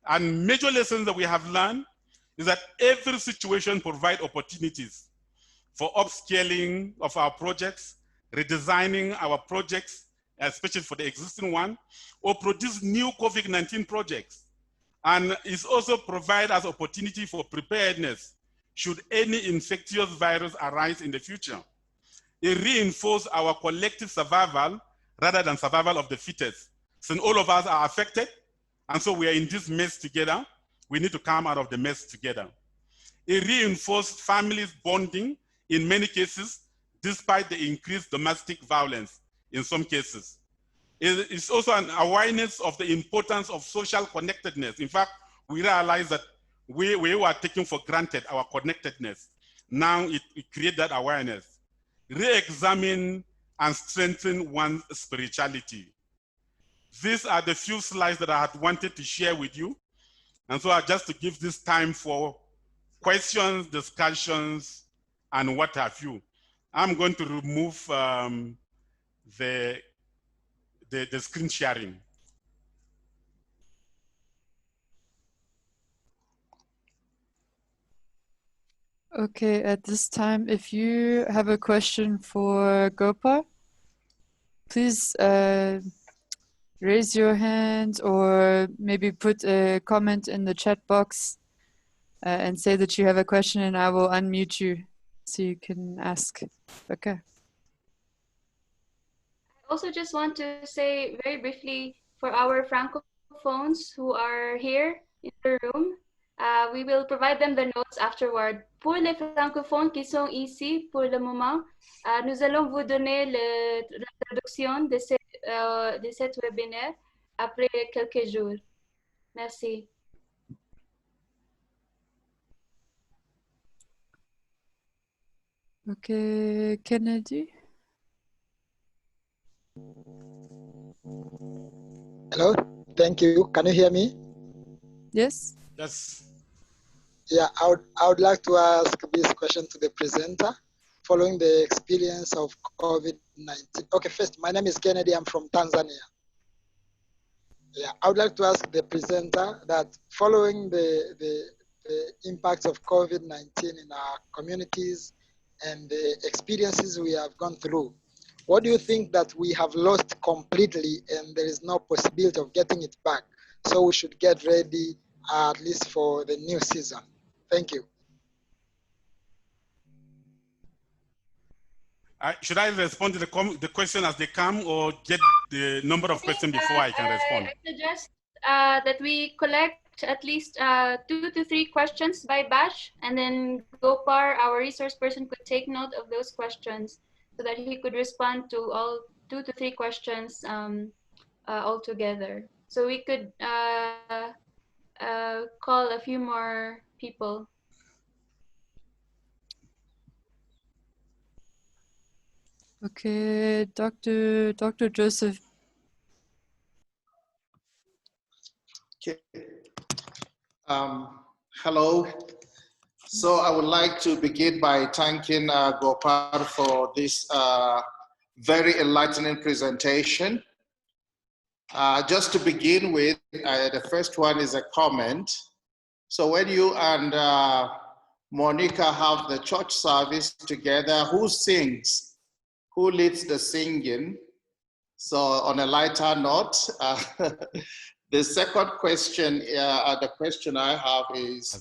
And major lessons that we have learned is that every situation provides opportunities for upscaling of our projects, redesigning our projects, especially for the existing one, or produce new COVID-19 projects. And it also provides us opportunity for preparedness should any infectious virus arise in the future. It reinforces our collective survival rather than survival of the fittest. Since all of us are affected, and so we are in this mess together, we need to come out of the mess together. It reinforces families bonding in many cases, despite the increased domestic violence in some cases. It is also an awareness of the importance of social connectedness. In fact, we realize that we were taking for granted our connectedness. Now it creates that awareness. Re-examine and strengthen one's spirituality. These are the few slides that I had wanted to share with you. And so I just to give this time for questions, discussions, and what have you. I'm going to remove the screen sharing. Okay, at this time, if you have a question for Gopar, please raise your hand or maybe put a comment in the chat box and say that you have a question, and I will unmute you so you can ask. Okay. I also just want to say very briefly for our francophones who are here in the room, we will provide them the notes afterward. Pour les francophones qui sont ici pour le moment, nous allons vous donner la traduction de cet webinaire après quelques jours. Merci. Okay, Kennedy. Hello, thank you. Can you hear me? Yes. Yes. Yeah, I would like to ask this question to the presenter following the experience of COVID-19. Okay, first, my name is Kennedy. I'm from Tanzania. Yeah, I would like to ask the presenter that following the impacts of COVID-19 in our communities and the experiences we have gone through, what do you think that we have lost completely and there is no possibility of getting it back? So we should get ready at least for the new season. Thank you. Should I respond to the question as they come, or get the number of questions before I can respond? I suggest that we collect at least 2 to 3 questions by batch, and then Gopar, our resource person, could take note of those questions so that he could respond to all 2 to 3 questions all together. So we could call a few more people. Okay, Dr. Joseph. Okay. Hello. So I would like to begin by thanking Gopar for this very enlightening presentation. Just to begin with, the first one is a comment. So when you and Monica have the church service together, who sings? Who leads the singing? So on a lighter note, the second question, the question I have is,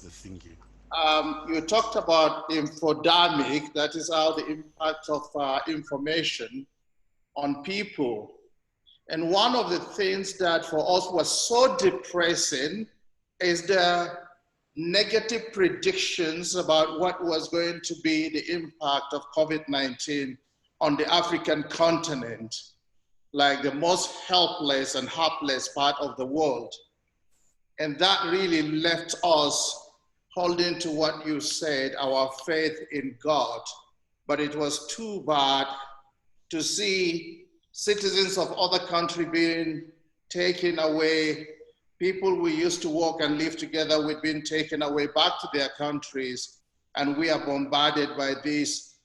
You talked about infodemic, that is how the impact of information on people. And one of the things that for us was so depressing is the negative predictions about what was going to be the impact of COVID-19 on the African continent, like the most helpless and helpless part of the world. And that really left us holding to what you said, our faith in God. But it was too bad to see citizens of other countries being taken away, people we used to work and live together with being taken away back to their countries, and we are bombarded by these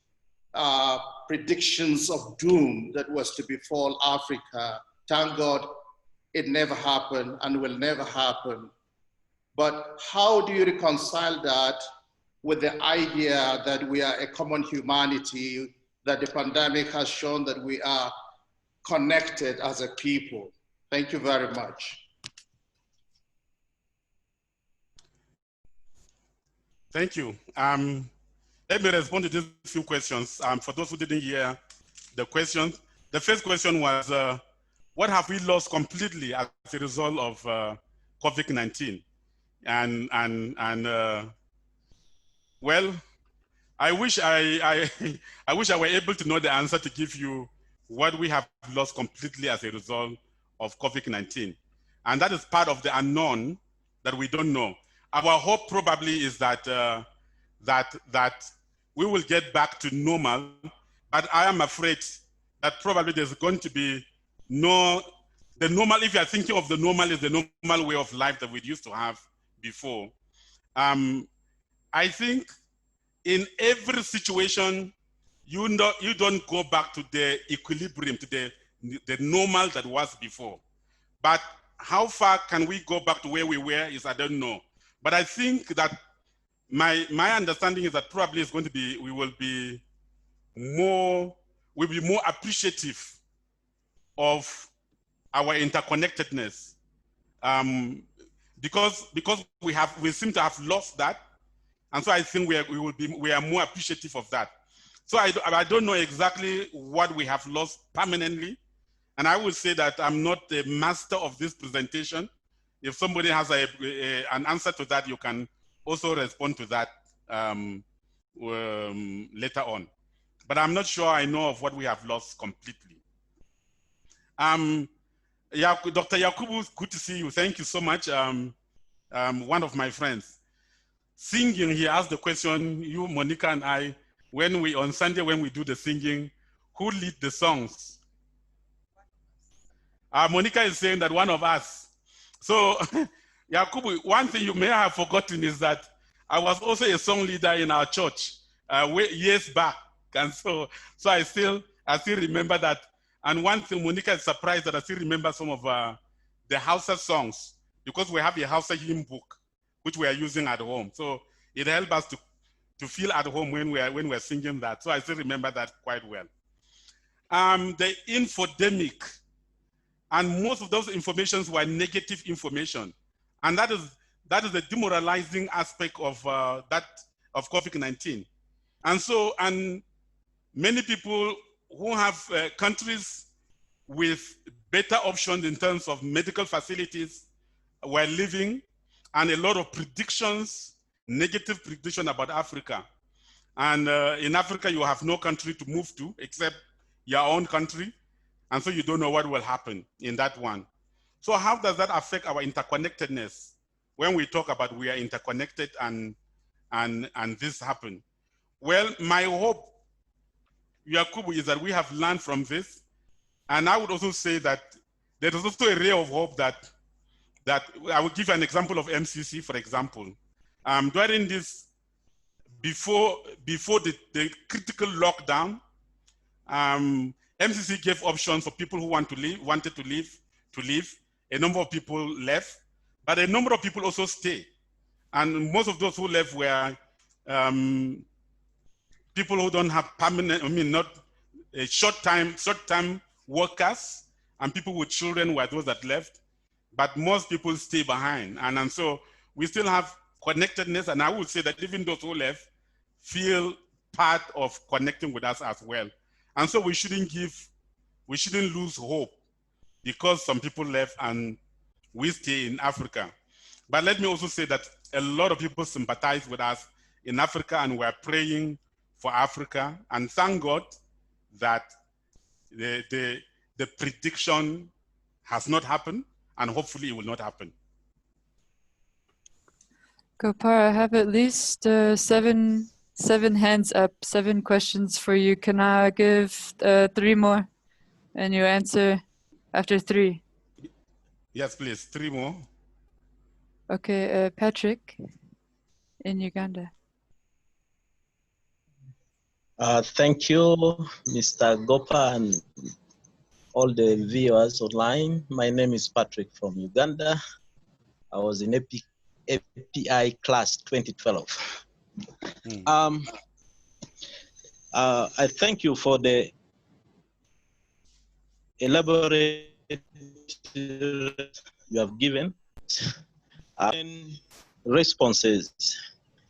predictions of doom that was to befall Africa. Thank God it never happened and will never happen. But how do you reconcile that with the idea that we are a common humanity, that the pandemic has shown that we are connected as a people? Thank you very much. Thank you. Let me respond to these few questions. For those who didn't hear the questions, the first question was, what have we lost completely as a result of COVID-19? Well, I wish I wish I were able to know the answer to give you what we have lost completely as a result of COVID-19. And that is part of the unknown that we don't know. Our hope probably is that that we will get back to normal, but I am afraid that probably there's going to be the normal, if you are thinking of the normal, is the normal way of life that we used to have before. I think in every situation, you don't go back to the equilibrium, to the normal that was before. But how far can we go back to where we were is I don't know. But I think that my understanding is that probably it's going to be, we will be more appreciative of our interconnectedness, because we seem to have lost that, and so I think we are more appreciative of that. So I don't know exactly what we have lost permanently, and I would say that I'm not the master of this presentation. If somebody has an answer to that, you can also respond to that later on. But I'm not sure I know of what we have lost completely. Yeah, Dr. Yakubu, good to see you. Thank you so much. One of my friends. Singing, he asked the question, you, Monica, and I, on Sunday, when we do the singing, who lead the songs? Monica is saying that one of us. So, Yakubu, one thing you may have forgotten is that I was also a song leader in our church years back. And so I still remember that. And one thing, Monica is surprised that I still remember some of the Hausa songs, because we have a Hausa hymn book, which we are using at home. So it helps us to feel at home when we're singing that. So I still remember that quite well. The infodemic, and most of those informations were negative information. And that is the demoralizing aspect of COVID-19. And many people who have countries with better options in terms of medical facilities were living, and a lot of predictions, negative prediction about Africa. And in Africa, you have no country to move to except your own country. And so you don't know what will happen in that one. So how does that affect our interconnectedness when we talk about we are interconnected and this happened? Well, my hope, Yakubu, is that we have learned from this. And I would also say that there is also a ray of hope that I will give you an example of MCC, for example. During this, before the critical lockdown, MCC gave options for people who wanted to leave. A number of people left, but a number of people also stayed. And most of those who left were people who don't have permanent, not short-term workers, and people with children were those that left, but most people stay behind. And so we still have connectedness, and I would say that even those who left feel part of connecting with us as well. And so we shouldn't lose hope because some people left and we stay in Africa. But let me also say that a lot of people sympathize with us in Africa, and we're praying for Africa, and thank God that the prediction has not happened, and hopefully it will not happen. Gopar, I have at least seven hands up, 7 questions for you. Can I give 3 more and you answer after 3? Yes, please, 3 more. Okay, Patrick in Uganda. Thank you, Mr. Gopar, and all the viewers online. My name is Patrick from Uganda. I was in API class 2012. I thank you for the elaborate you have given. Responses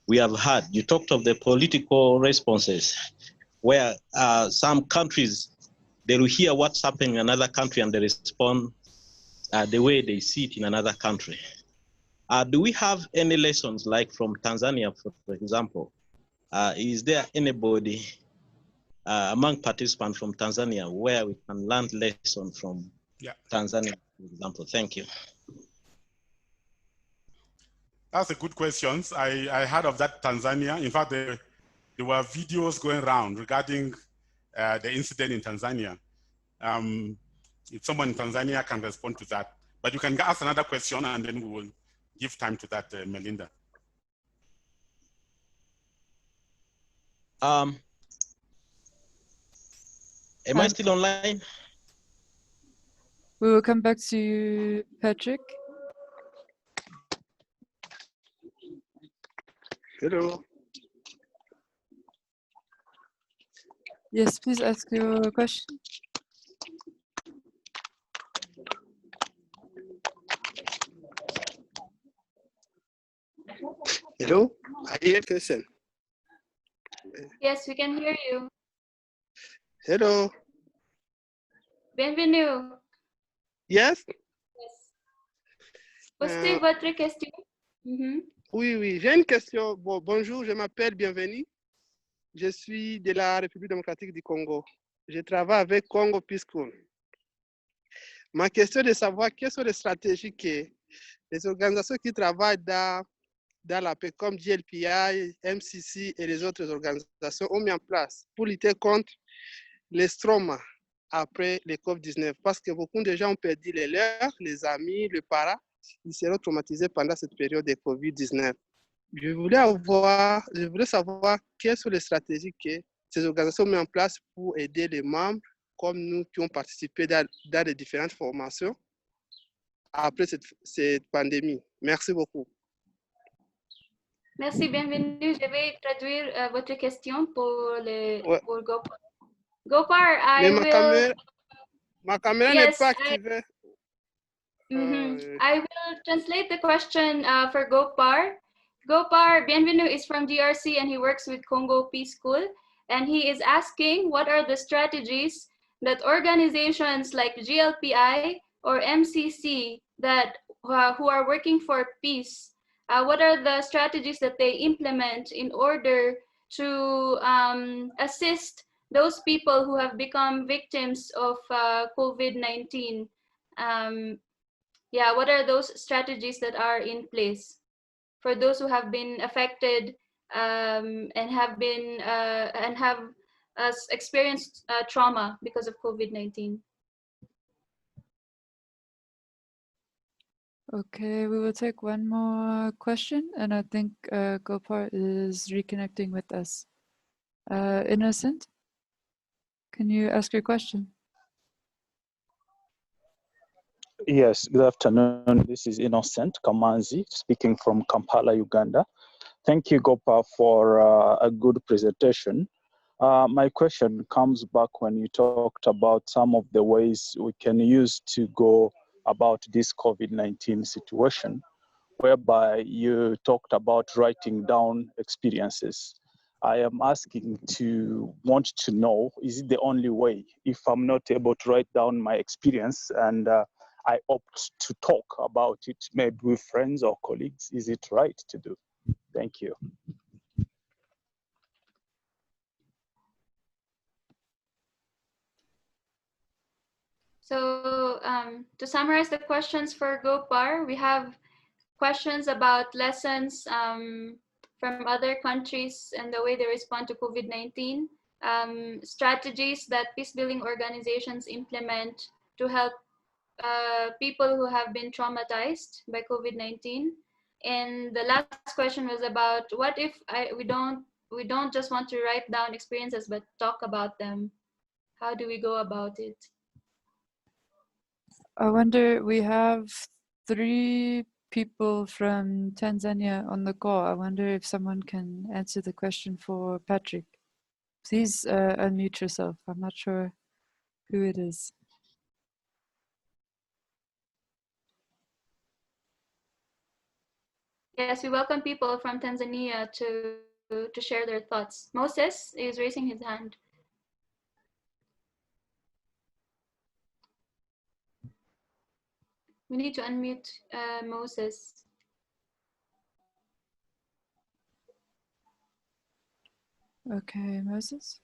we have had. You talked of the political responses, where some countries, they will hear what's happening in another country and they respond the way they see it in another country. Do we have any lessons, like from Tanzania, for example? Is there anybody among participants from Tanzania where we can learn lessons from Tanzania, for example? Thank you. That's a good question. I heard of that Tanzania. In fact, there were videos going around regarding the incident in Tanzania. If someone in Tanzania can respond to that. But you can ask another question and then we will give time to that, Melinda. Am I still online? We will come back to you, Patrick. Hello. Yes, please ask your question. Hello. I hear question. Yes, we can hear you. Hello. Bienvenue. Yes. Yes. Postez votre question. Oui, j'ai une question. Bon, bonjour, je m'appelle Bienvenue. Je suis de la République démocratique du Congo. Je travaille avec Congo Peacebuilding. Ma question est de savoir quelles sont les stratégies que les organisations qui travaillent dans la paix, comme GLPI, MCC et les autres organisations ont mis en place pour lutter contre les traumas après le COVID-19. Parce que beaucoup de gens ont perdu les leurs, les amis, les parents. Ils seront traumatisés pendant cette période de COVID-19. Je voulais savoir quelles sont les stratégies que ces organisations ont mis en place pour aider les membres comme nous qui ont participé dans les différentes formations après cette pandémie. Merci beaucoup. Merci, bienvenue. Je vais traduire votre question pour Gopar. Gopar, ma caméra n'est pas activée. I will translate the question for Gopar. Gopar, bienvenue, is from DRC and he works with Congo Peace School. And he is asking, what are the strategies that organizations like GLPI or MCC that who are working for peace, what are the strategies that they implement in order to assist those people who have become victims of COVID-19? What are those strategies that are in place for those who have been affected and have experienced trauma because of COVID-19? Okay, we will take one more question, and I think Gopar is reconnecting with us. Innocent, can you ask your question? Yes, good afternoon. This is Innocent Kamanzi speaking from Kampala, Uganda. Thank you, Gopar, for a good presentation. My question comes back when you talked about some of the ways we can use to go about this COVID-19 situation. whereby you talked about writing down experiences. I am want to know, is it the only way? If I'm not able to write down my experience and I opt to talk about it, maybe with friends or colleagues, is it right to do? Thank you. So to summarize the questions for Gopar, we have questions about lessons from other countries and the way they respond to COVID-19, strategies that peacebuilding organizations implement to help people who have been traumatized by COVID-19. And the last question was about what if we don't just want to write down experiences, but talk about them? How do we go about it? I wonder, we have 3 people from Tanzania on the call. I wonder if someone can answer the question for Patrick. Please unmute yourself. I'm not sure who it is. Yes, we welcome people from Tanzania to share their thoughts. Moses is raising his hand. We need to unmute Moses. Okay, Moses.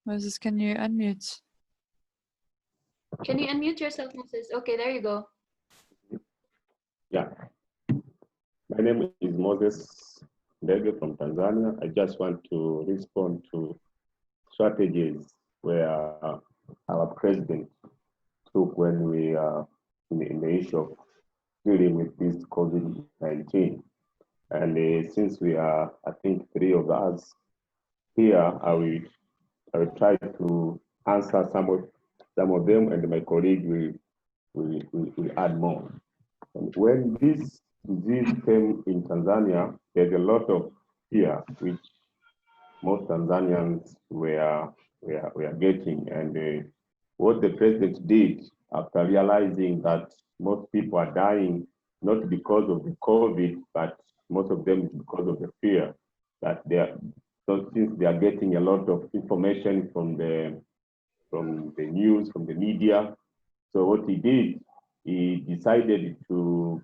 Moses, can you unmute? Can you unmute yourself, Moses? Okay, there you go. Yeah. My name is Moses Ndege from Tanzania. I just want to respond to strategies where our president took when we are in the issue of dealing with this COVID-19. And since we are, I think, 3 of us here, I will try to answer some of them, and my colleague will add more. And when this disease came in Tanzania, there's a lot of fear, which most Tanzanians were getting. And what the president did after realizing that most people are dying, not because of the COVID, but most of them is because of the fear that so since they are getting a lot of information from the news, from the media. So what he did, he decided to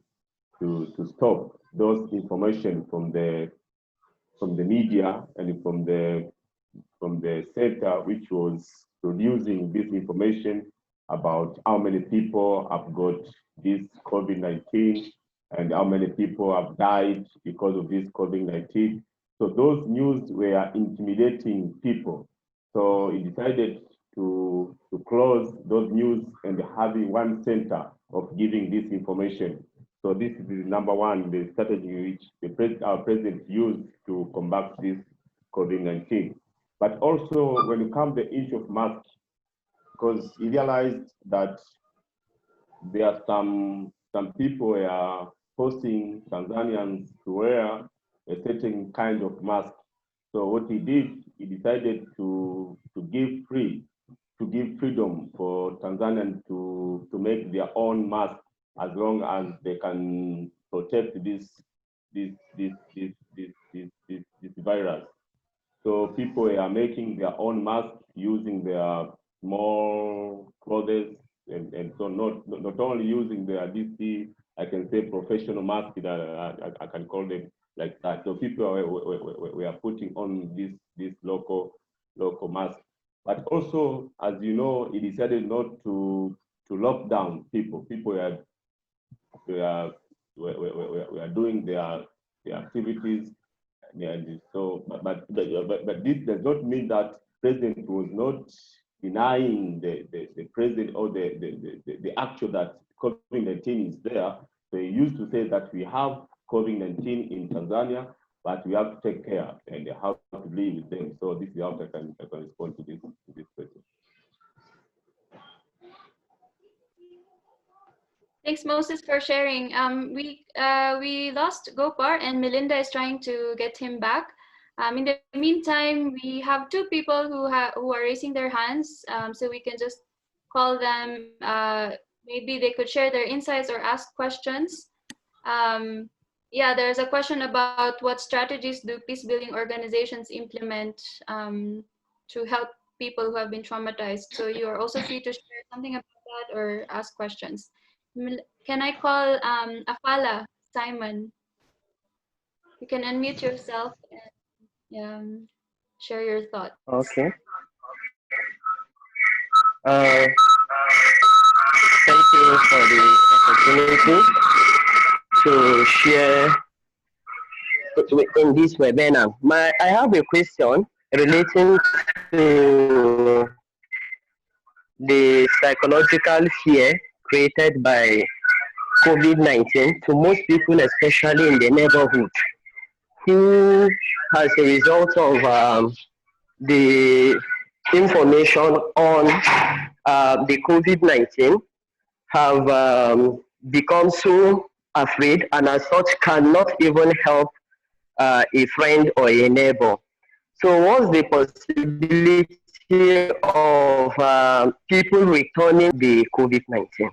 stop those information from the media and from the center which was producing this information about how many people have got this COVID-19 and how many people have died because of this COVID-19. So those news were intimidating people. So he decided to close those news and having one center of giving this information. So this is the number one, the strategy which our president used to combat this COVID-19. But also when it comes to the issue of masks, because he realized that there are some people who are forcing Tanzanians to wear a certain kind of mask. So what he did, he decided to give freedom for Tanzanians to make their own mask as long as they can protect this virus. So people are making their own masks using their small clothes, and so not only using their DC, I can say professional masks that I can call them like that. So people we are putting on this local mask. But also, as you know, he decided not to lock down people. People we are doing their activities. And so, but this does not mean that president was not denying the president or the actual that COVID-19 is there. So he used to say that we have COVID-19 in Tanzania, but we have to take care and how to live with them. So this is how I can respond to this question. Thanks, Moses, for sharing. We lost Gopar, and Melinda is trying to get him back. In the meantime, we have 2 people who are raising their hands, so we can just call them. Maybe they could share their insights or ask questions. Yeah, there's a question about what strategies do peace-building organizations implement to help people who have been traumatized. So you are also free to share something about that or ask questions. Can I call Afala, Simon? You can unmute yourself and share your thoughts. Okay. Thank you for the opportunity to share in this webinar. I have a question relating to the psychological fear created by COVID-19 to most people, especially in the neighborhood, who, as a result of the information on the COVID-19, have become so afraid and as such cannot even help a friend or a neighbor. So what's the possibility of people returning the COVID-19?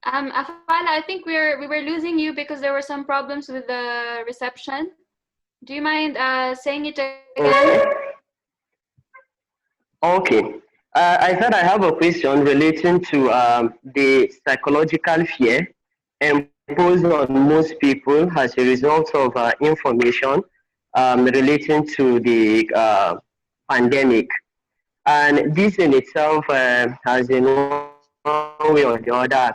Afala, I think we were losing you because there were some problems with the reception. Do you mind saying it again? Okay. I said I have a question relating to the psychological fear imposed on most people as a result of information relating to the pandemic. And this in itself has in one way or the other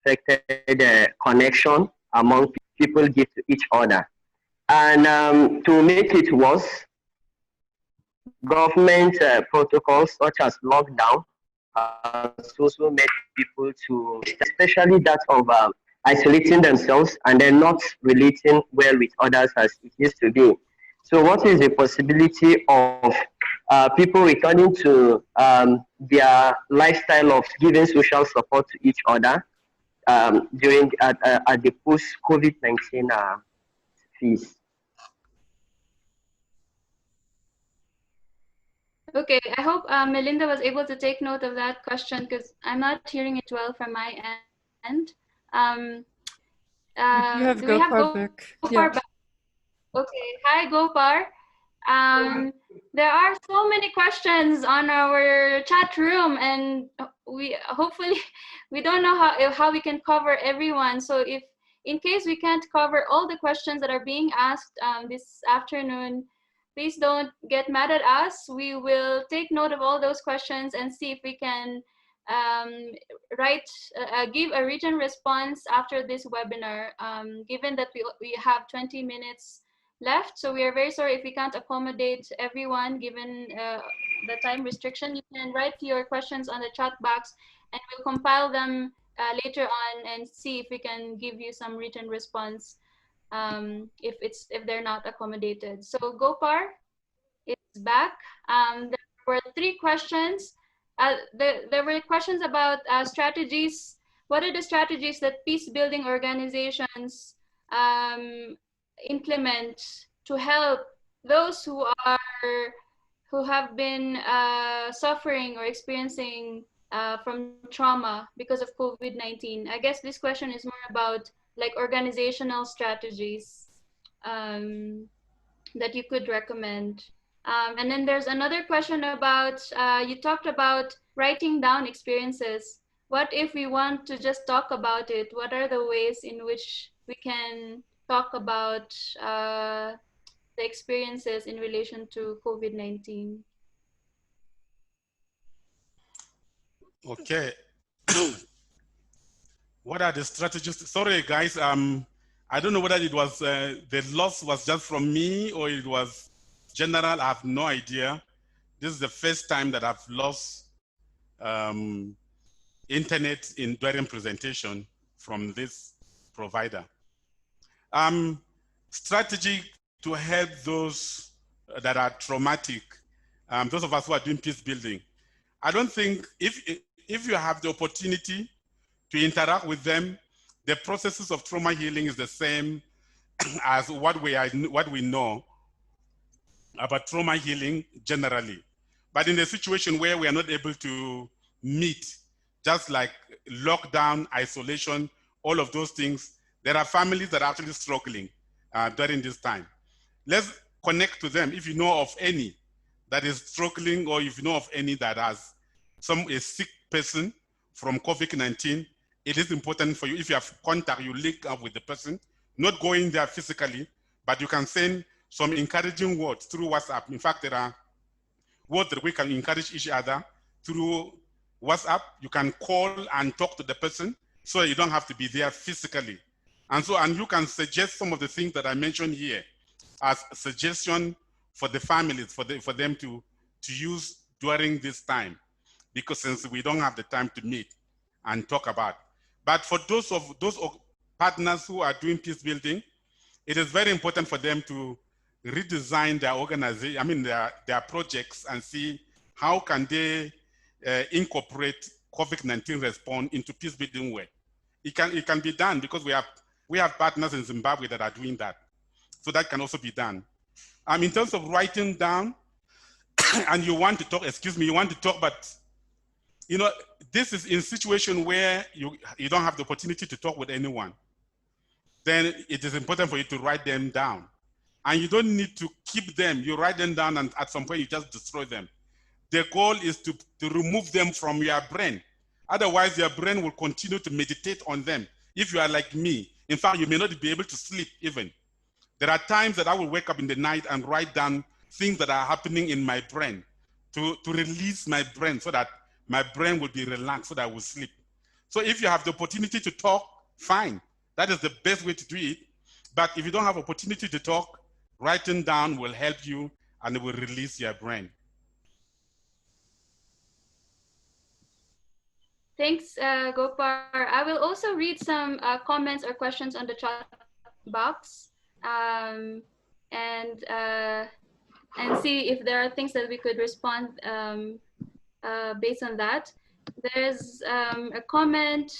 affected connection among people give to each other. And to make it worse, government protocols such as lockdown also made people to, especially that of isolating themselves and then not relating well with others as it used to be. So what is the possibility of people returning to their lifestyle of giving social support to each other during at the post-COVID-19 phase? Okay, I hope Melinda was able to take note of that question because I'm not hearing it well from my end. You have do we have Gopar back. Gopar back? Okay, hi Gopar. There are so many questions on our chat room, and we hopefully we don't know how we can cover everyone. So if in case we can't cover all the questions that are being asked this afternoon, please don't get mad at us. We will take note of all those questions and see if we can give a written response after this webinar, given that we have 20 minutes left. So we are very sorry if we can't accommodate everyone given the time restriction. You can write your questions on the chat box and we'll compile them later on and see if we can give you some written response if they're not accommodated. So Gopar is back. There were 3 questions. There were questions about strategies. What are the strategies that peace-building organizations implement to help those who have been suffering or experiencing from trauma because of COVID-19? I guess this question is more about like organizational strategies that you could recommend. And then there's another question about, you talked about writing down experiences. What if we want to just talk about it? What are the ways in which we can talk about the experiences in relation to COVID-19? Okay. What are the strategies? Sorry, guys. I don't know whether it was the loss was just from me or it was general. I have no idea. This is the first time that I've lost internet during presentation from this provider. Strategy to help those that are traumatic, those of us who are doing peace building. I don't think if you have the opportunity to interact with them, the processes of trauma healing is the same as what we know about trauma healing generally. But in a situation where we are not able to meet, just like lockdown, isolation, all of those things, there are families that are actually struggling during this time. Let's connect to them. If you know of any that is struggling, or if you know of any that has a sick person from COVID-19, it is important for you, if you have contact, you link up with the person, not going there physically, but you can send some encouraging words through WhatsApp. In fact, there are words that we can encourage each other through WhatsApp. You can call and talk to the person so you don't have to be there physically. And you can suggest some of the things that I mentioned here as a suggestion for the families, for them to use during this time, because since we don't have the time to meet and talk about. But for those partners who are doing peace building, it is very important for them to redesign their organization, their projects, and see how can they incorporate COVID-19 response into peace building work. It can be done because we have partners in Zimbabwe that are doing that. So that can also be done. In terms of writing down, and you want to talk, but this is in a situation where you don't have the opportunity to talk with anyone. Then it is important for you to write them down. And you don't need to keep them. You write them down, and at some point you just destroy them. The goal is to remove them from your brain. Otherwise, your brain will continue to meditate on them. If you are like me, in fact, you may not be able to sleep even. There are times that I will wake up in the night and write down things that are happening in my brain to release my brain so that my brain will be relaxed so that I will sleep. So if you have the opportunity to talk, fine. That is the best way to do it. But if you don't have opportunity to talk, writing down will help you and it will release your brain. Thanks, Gopar. I will also read some comments or questions on the chat box and see if there are things that we could respond based on that. There's a comment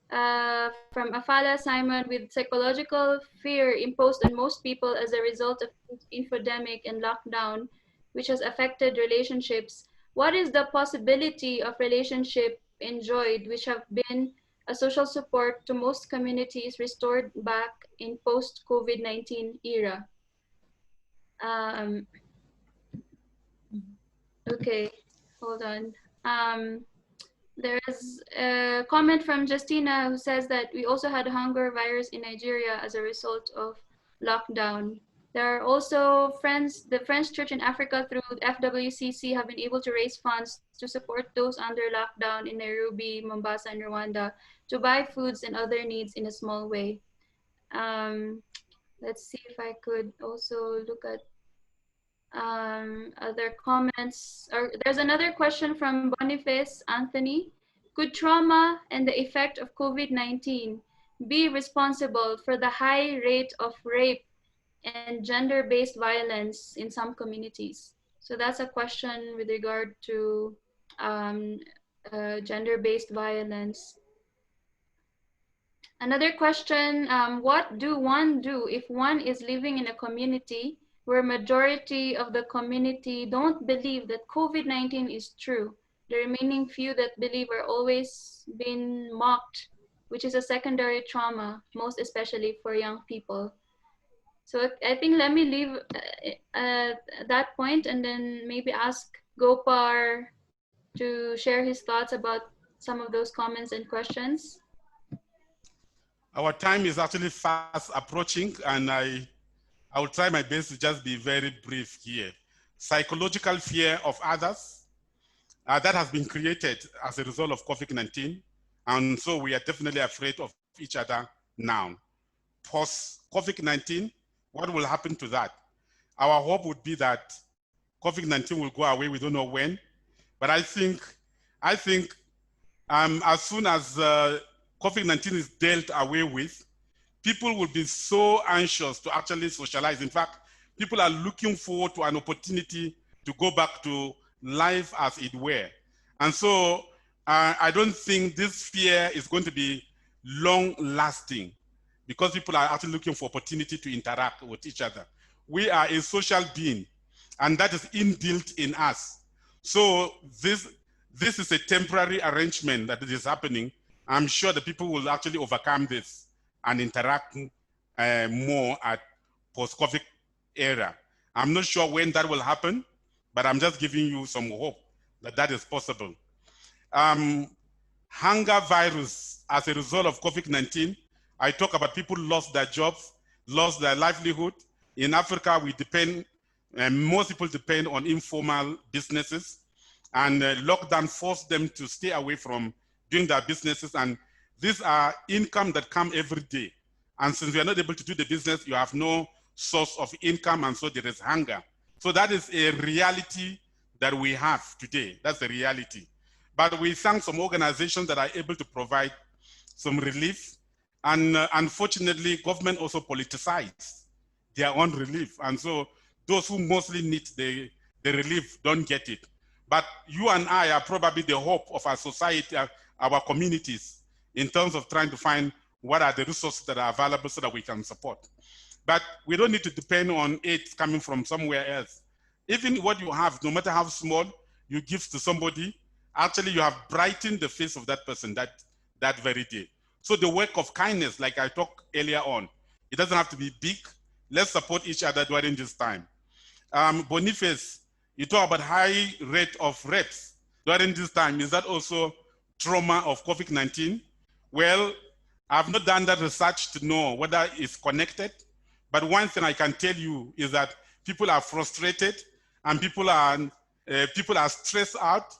from Afala Simon: with psychological fear imposed on most people as a result of infodemic and lockdown, which has affected relationships, what is the possibility of relationship enjoyed, which have been a social support to most communities, restored back in post-COVID-19 era? Okay, hold on. There's a comment from Justina who says that we also had a hunger virus in Nigeria as a result of lockdown. There are also the French Church in Africa through FWCC have been able to raise funds to support those under lockdown in Nairobi, Mombasa, and Rwanda to buy foods and other needs in a small way. Let's see if I could also look at other comments. There's another question from Boniface Anthony. Could trauma and the effect of COVID-19 be responsible for the high rate of rape and gender-based violence in some communities? So that's a question with regard to gender-based violence. Another question, what do one do if one is living in a community where majority of the community don't believe that COVID-19 is true? The remaining few that believe are always been mocked, which is a secondary trauma, most especially for young people. So I think let me leave that point and then maybe ask Gopar to share his thoughts about some of those comments and questions. Our time is actually fast approaching, and I will try my best to just be very brief here. Psychological fear of others, that has been created as a result of COVID-19. And so we are definitely afraid of each other now. Post-COVID-19, what will happen to that? Our hope would be that COVID-19 will go away, we don't know when. But I think as soon as COVID-19 is dealt away with, people will be so anxious to actually socialize. In fact, people are looking forward to an opportunity to go back to life as it were. And so I don't think this fear is going to be long lasting because people are actually looking for opportunity to interact with each other. We are a social being, and that is inbuilt in us. So this is a temporary arrangement that is happening. I'm sure the people will actually overcome this and interact more at post-COVID era. I'm not sure when that will happen, but I'm just giving you some hope that that is possible. Hunger virus, as a result of COVID-19, I talk about people lost their jobs, lost their livelihood. In Africa, we depend, most people depend on informal businesses, and lockdown forced them to stay away from doing their businesses. And these are income that come every day. And since we are not able to do the business, you have no source of income, and so there is hunger. So that is a reality that we have today. That's the reality. But we thank some organizations that are able to provide some relief. And unfortunately, government also politicized their own relief. And so those who mostly need the relief don't get it. But you and I are probably the hope of our society, our communities, in terms of trying to find what are the resources that are available so that we can support. But we don't need to depend on aid coming from somewhere else. Even what you have, no matter how small, you give to somebody, actually you have brightened the face of that person that very day. So the work of kindness, like I talked earlier on, it doesn't have to be big. Let's support each other during this time. Boniface, you talk about high rate of rapes during this time. Is that also trauma of COVID-19? Well, I've not done that research to know whether it's connected, but one thing I can tell you is that people are frustrated and people are stressed out.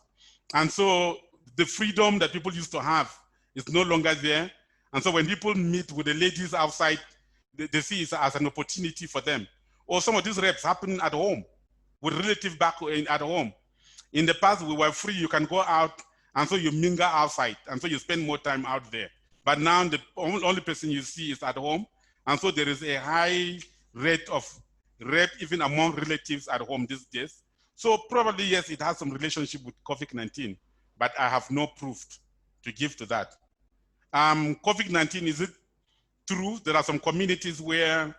And so the freedom that people used to have is no longer there. And so when people meet with the ladies outside, they see it as an opportunity for them. Or some of these rapes happen at home, with relatives back at home. In the past, we were free, you can go out, and so you mingle outside, and so you spend more time out there. But now the only person you see is at home, and so there is a high rate of rape even among relatives at home these days. So probably, yes, it has some relationship with COVID-19, but I have no proof to give to that. COVID-19, is it true? There are some communities where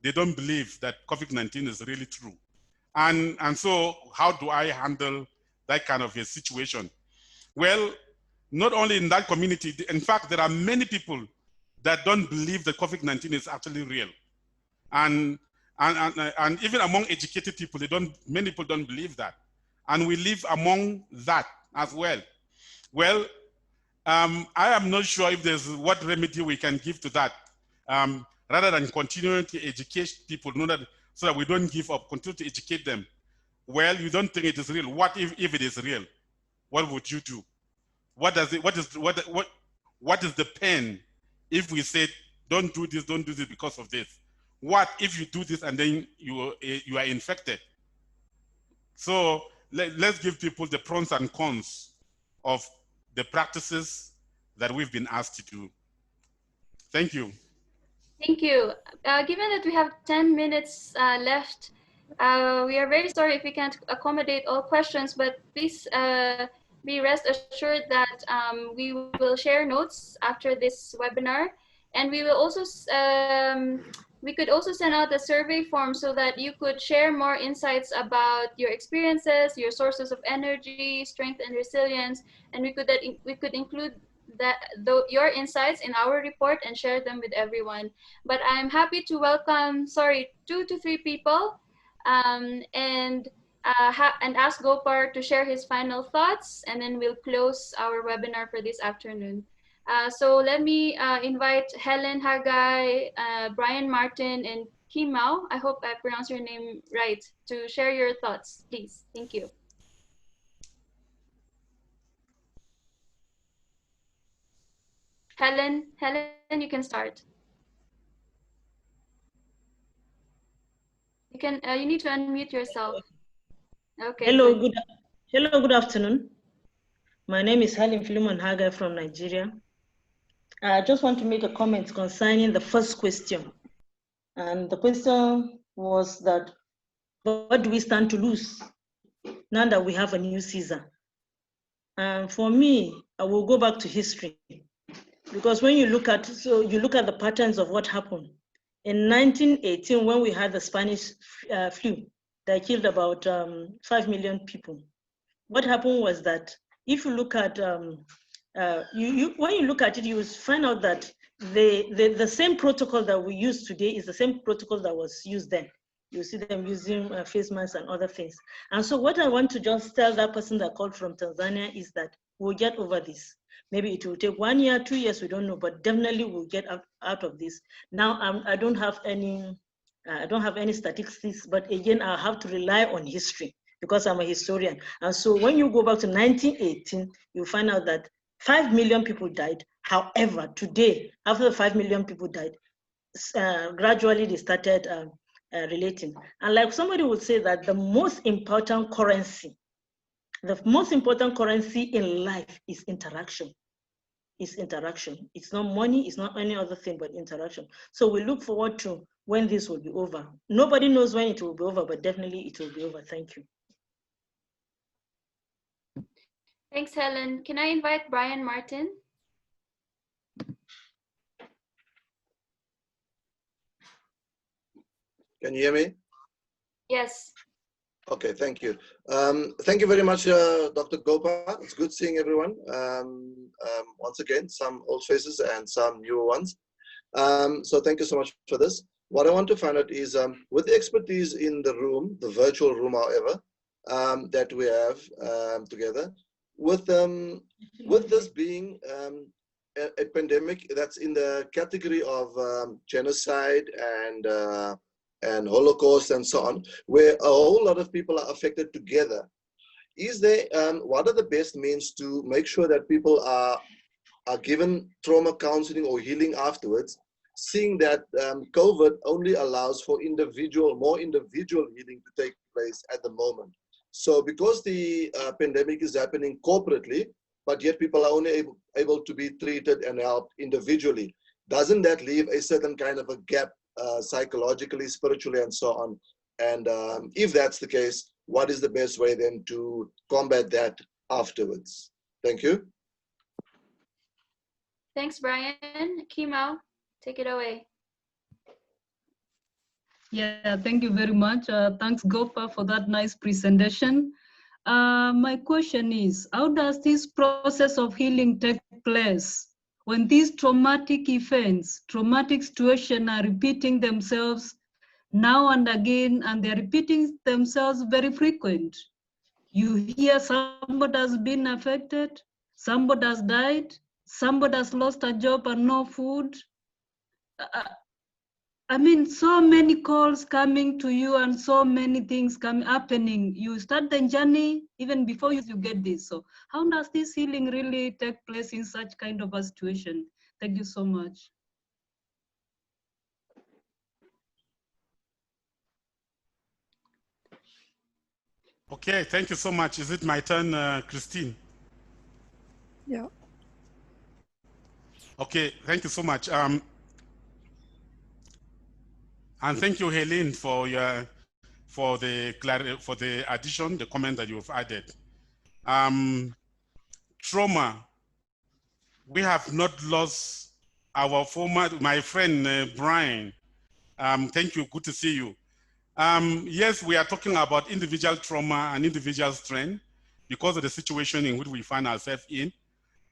they don't believe that COVID-19 is really true. And so how do I handle that kind of a situation? Well, not only in that community, in fact, there are many people that don't believe that COVID-19 is actually real. And even among educated people, many people don't believe that. And we live among that as well. Well, I am not sure if there's what remedy we can give to that, rather than continuing to educate people so that we don't give up, continue to educate them. Well, you don't think it is real. What if it is real? What would you do? What is the pain if we said, don't do this because of this? What if you do this and then you are infected? So let's give people the pros and cons of the practices that we've been asked to do. Thank you. Thank you. Given that we have 10 minutes left, we are very sorry if we can't accommodate all questions, but please be rest assured that we will share notes after this webinar, and we will also we could also send out a survey form so that you could share more insights about your experiences, your sources of energy, strength, and resilience, and we could include your insights in our report and share them with everyone. But I'm happy to welcome, 2 to 3 people, and ask Gopar to share his final thoughts, and then we'll close our webinar for this afternoon. So let me invite Helen Haggai, Brian Martin, and Kimau, I hope I pronounced your name right, to share your thoughts, please. Thank you. Helen, you can start. You need to unmute yourself. Okay. Hello, good afternoon. My name is Helen Philemon Haggai from Nigeria. I just want to make a comment concerning the first question. And the question was that, what do we stand to lose now that we have a new Caesar? And for me, I will go back to history. Because when you look at the patterns of what happened. In 1918, when we had the Spanish flu, that killed about 5 million people. what happened was that if you look at, when you look at it, you will find out that the same protocol that we use today is the same protocol that was used then. You see them using face masks and other things. And so what I want to just tell that person that called from Tanzania is that we'll get over this. Maybe it will take 1 year, 2 years, we don't know, but definitely we'll get out of this. Now, I don't have any statistics, but again, I have to rely on history because I'm a historian. And so when you go back to 1918, you find out that 5 million people died. However, today, after 5 million people died, gradually they started relating. And like somebody would say that the most important currency in life is interaction. It's interaction. It's not money, it's not any other thing but interaction. So we look forward to when this will be over. Nobody knows when it will be over, but definitely it will be over. Thank you. Thanks, Helen. Can I invite Brian Martin? Can you hear me? Yes. Okay, thank you. Thank you very much, Dr. Gopar. It's good seeing everyone. Once again, some old faces and some newer ones. So thank you so much for this. What I want to find out is, with the expertise in the room, the virtual room, however, that we have together, with this being a pandemic that's in the category of genocide and Holocaust and so on, where a whole lot of people are affected together. Is there, what are the best means to make sure that people are given trauma counseling or healing afterwards, seeing that COVID only allows for more individual healing to take place at the moment? So because the pandemic is happening corporately, but yet people are only able to be treated and helped individually, doesn't that leave a certain kind of a gap psychologically, spiritually, and so on? And if that's the case, what is the best way then to combat that afterwards? Thank you. Thanks, Brian. Kimau, take it away. Yeah, thank you very much. Thanks, Gopar, for that nice presentation. My question is, how does this process of healing take place when these traumatic events, traumatic situations are repeating themselves now and again, and they're repeating themselves very frequent? You hear somebody has been affected, somebody has died, somebody has lost a job and no food. I mean, so many calls coming to you and so many things happening. You start the journey even before you get this. So how does this healing really take place in such kind of a situation? Thank you so much. Okay, thank you so much. Is it my turn, Christine? Yeah. Okay, thank you so much. And thank you, Helene, for the addition, the comment that you've added. Trauma. We have not lost our my friend Brian. Thank you. Good to see you. Yes, we are talking about individual trauma and individual strength because of the situation in which we find ourselves in.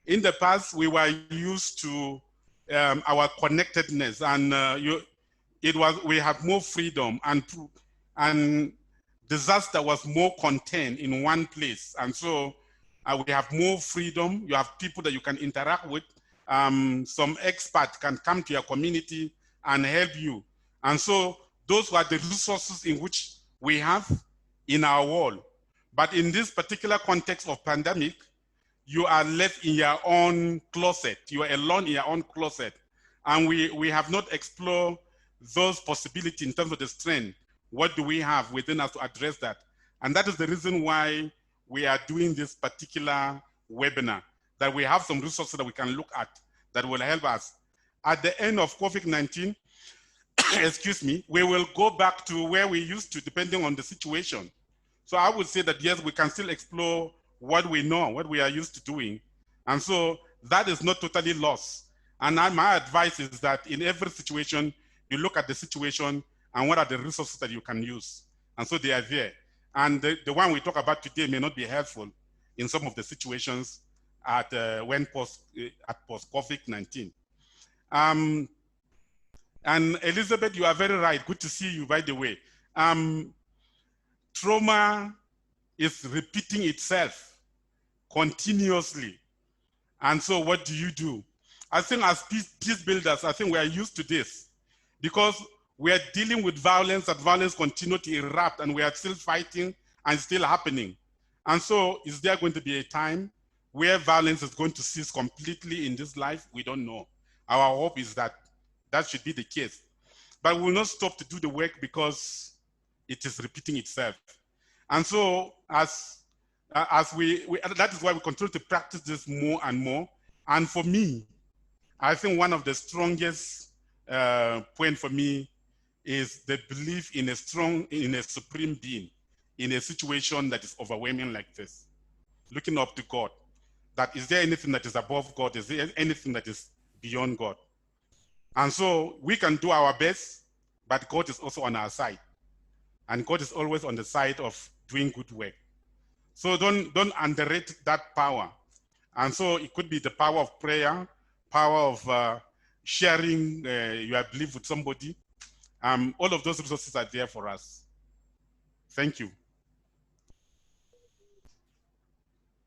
In the past, we were used to our connectedness, and we have more freedom, and disaster was more contained in one place, and so we have more freedom. You have people that you can interact with. Some expert can come to your community and help you, and so those were the resources in which we have in our world. But in this particular context of pandemic, you are left in your own closet. You are alone in your own closet. And we have not explored those possibilities in terms of the strength. What do we have within us to address that? And that is the reason why we are doing this particular webinar, that we have some resources that we can look at that will help us. At the end of COVID-19, excuse me, we will go back to where we used to, depending on the situation. So I would say that, yes, we can still explore what we know, what we are used to doing. And so that is not totally lost. And my advice is that in every situation, you look at the situation and what are the resources that you can use. And so they are there. And the one we talk about today may not be helpful, in some of the situations at post-COVID-19. And Elizabeth, you are very right. Good to see you, by the way. Trauma is repeating itself continuously. And so what do? I think as peace builders, I think we are used to this because we are dealing with violence, and violence continues to erupt, and we are still fighting and still happening. And so is there going to be a time where violence is going to cease completely in this life? We don't know. Our hope is that that should be the case. But we will not stop to do the work because it is repeating itself. And so that is why we continue to practice this more and more. And for me, I think one of the strongest point for me is the belief in a supreme being in a situation that is overwhelming like this. Looking up to God. That is there anything that is above God? Is there anything that is beyond God? And so we can do our best, but God is also on our side. And God is always on the side of doing good work. So don't underrate that power. And so it could be the power of prayer, power of sharing your belief with somebody. All of those resources are there for us. Thank you.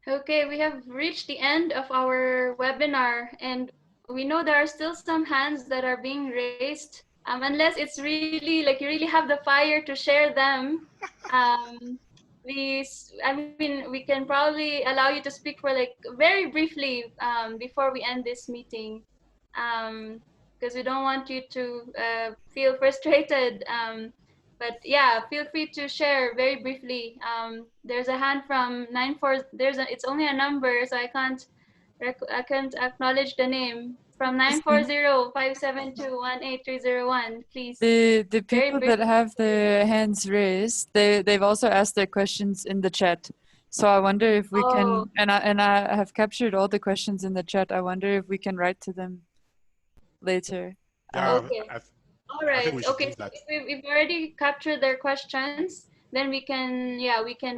Okay, we have reached the end of our webinar, and we know there are still some hands that are being raised. Unless it's really like you really have the fire to share them, we can probably allow you to speak for like very briefly before we end this meeting, because we don't want you to feel frustrated. But yeah, feel free to share very briefly. There's a hand from 94. It's only a number, so I can't acknowledge the name. From 940-572-18301, please. The people that have their hands raised, they've also asked their questions in the chat. So I wonder if we can, and I have captured all the questions in the chat. I wonder if we can write to them later. Yeah, okay. All right. Okay. So if we've already captured their questions, then we can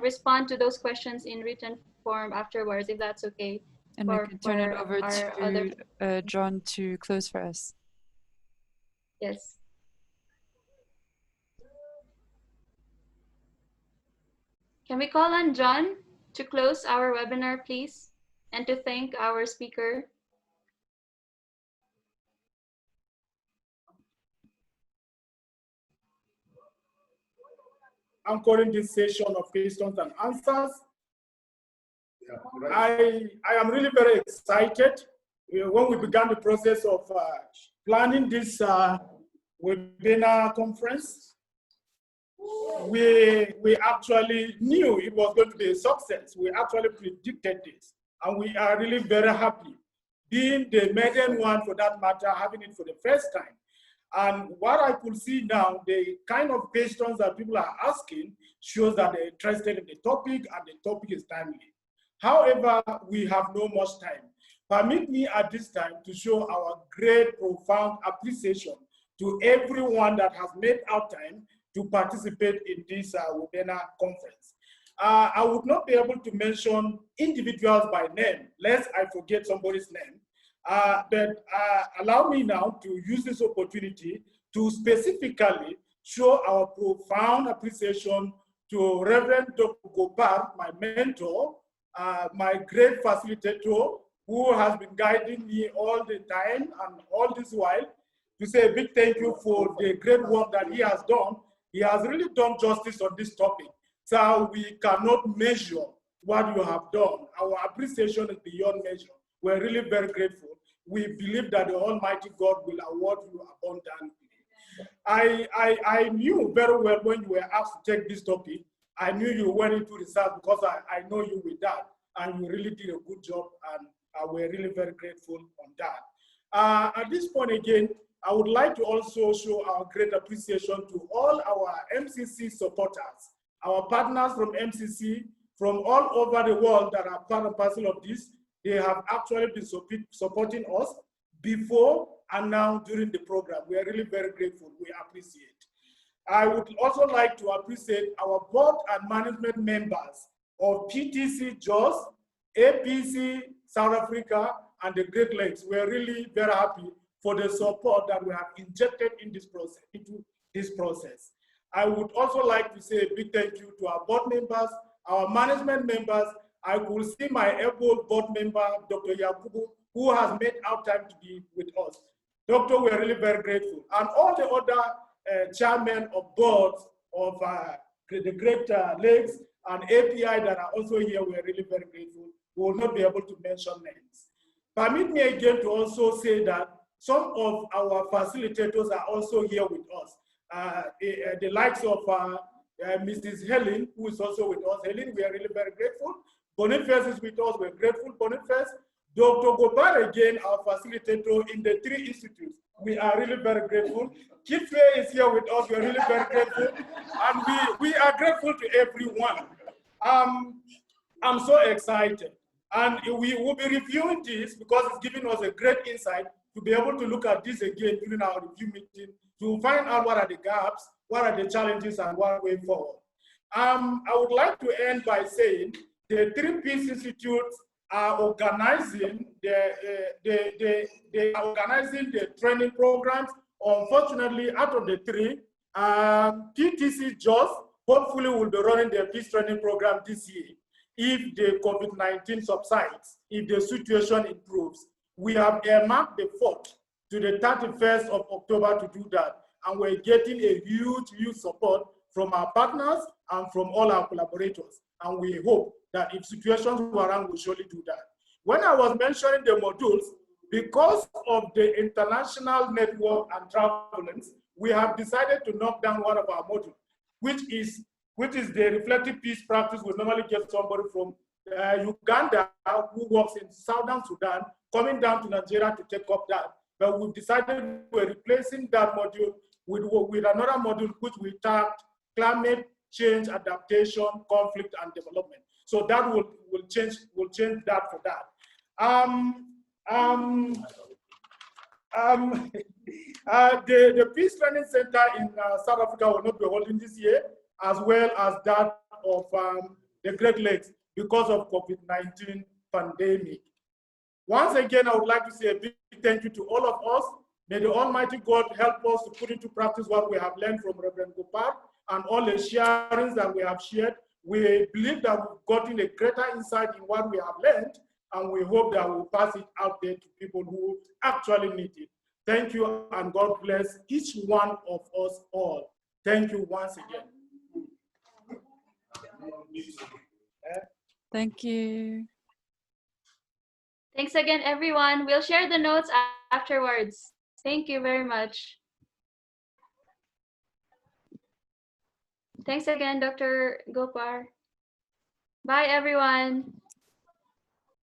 respond to those questions in written form afterwards, if that's okay. And we can turn it over to John to close for us. Yes. Can we call on John to close our webinar, please, and to thank our speaker? I'm calling this session of questions and answers. I am really very excited. When we began the process of planning this webinar conference, we actually knew it was going to be a success. We actually predicted this, and we are really very happy being the maiden one for that matter, having it for the first time. And what I could see now, the kind of questions that people are asking shows that they're interested in the topic and the topic is timely. However, we have no much time. Permit me at this time to show our great, profound appreciation to everyone that has made out time to participate in this webinar conference. I would not be able to mention individuals by name, lest I forget somebody's name. But allow me now to use this opportunity to specifically show our profound appreciation to Reverend Dr. Gopar, my mentor, my great facilitator, who has been guiding me all the time and all this while, to say a big thank you for the great work that he has done. He has really done justice on this topic. So we cannot measure what you have done. Our appreciation is beyond measure. We're really very grateful. We believe that the Almighty God will award you abundantly. I knew very well when you were asked to take this topic, I knew you went into research because I know you with that, and you really did a good job, and we're really very grateful on that. At this point again, I would like to also show our great appreciation to all our MCC supporters, our partners from MCC, from all over the world that are part and parcel of this. They have actually been supporting us before and now during the program. We are really very grateful. We appreciate. I would also like to appreciate our board and management members of PTC-Jos APC, South Africa, and the Great Lakes. We're really very happy for the support that we have injected in this process, into this process. I would also like to say a big thank you to our board members, our management members. I could see my able board member, Dr. Yakubu, who has made out time to be with us. Doctor, we're really very grateful. And all the other chairmen of boards of the Great Lakes and API that are also here, we're really very grateful. We will not be able to mention names. Permit me again to also say that some of our facilitators are also here with us. The likes of Mrs. Helen, who is also with us. Helen, we are really very grateful. Boniface is with us, we're grateful, Boniface. Dr. Gopar, again, our facilitator in the 3 institutes. We are really very grateful. Kitwe is here with us, we're really very grateful. And we are grateful to everyone. I'm so excited. And we will be reviewing this because it's giving us a great insight to be able to look at this again during our review meeting to find out what are the gaps, what are the challenges, and what way forward. I would like to end by saying the 3 Peace Institutes are organizing the training programs. Unfortunately, out of the 3, PTC-Jos hopefully will be running their peace training program this year if the COVID-19 subsides, if the situation improves. We have earmarked the 4th to the 31st of October to do that. And we're getting a huge, huge support from our partners and from all our collaborators. And we hope that if situations warrant, we'll surely do that. When I was mentioning the modules, because of the international network and travelings, we have decided to knock down one of our modules, which is the reflective peace practice. We normally get somebody from Uganda who works in Southern Sudan, coming down to Nigeria to take up that. But we've decided we're replacing that module with another module which we tagged climate change, adaptation, conflict, and development. So that will change that for that. The Peace Training Centre in South Africa will not be holding this year, as well as that of the Great Lakes because of COVID-19 pandemic. Once again, I would like to say a big thank you to all of us. May the Almighty God help us to put into practice what we have learned from Reverend Gopar and all the sharings that we have shared. We believe that we've gotten a greater insight in what we have learned, and we hope that we'll pass it out there to people who actually need it. Thank you, and God bless each one of us all. Thank you once again. Thank you. Thanks again, everyone. We'll share the notes afterwards. Thank you very much. Thanks again, Dr. Gopar. Bye, everyone.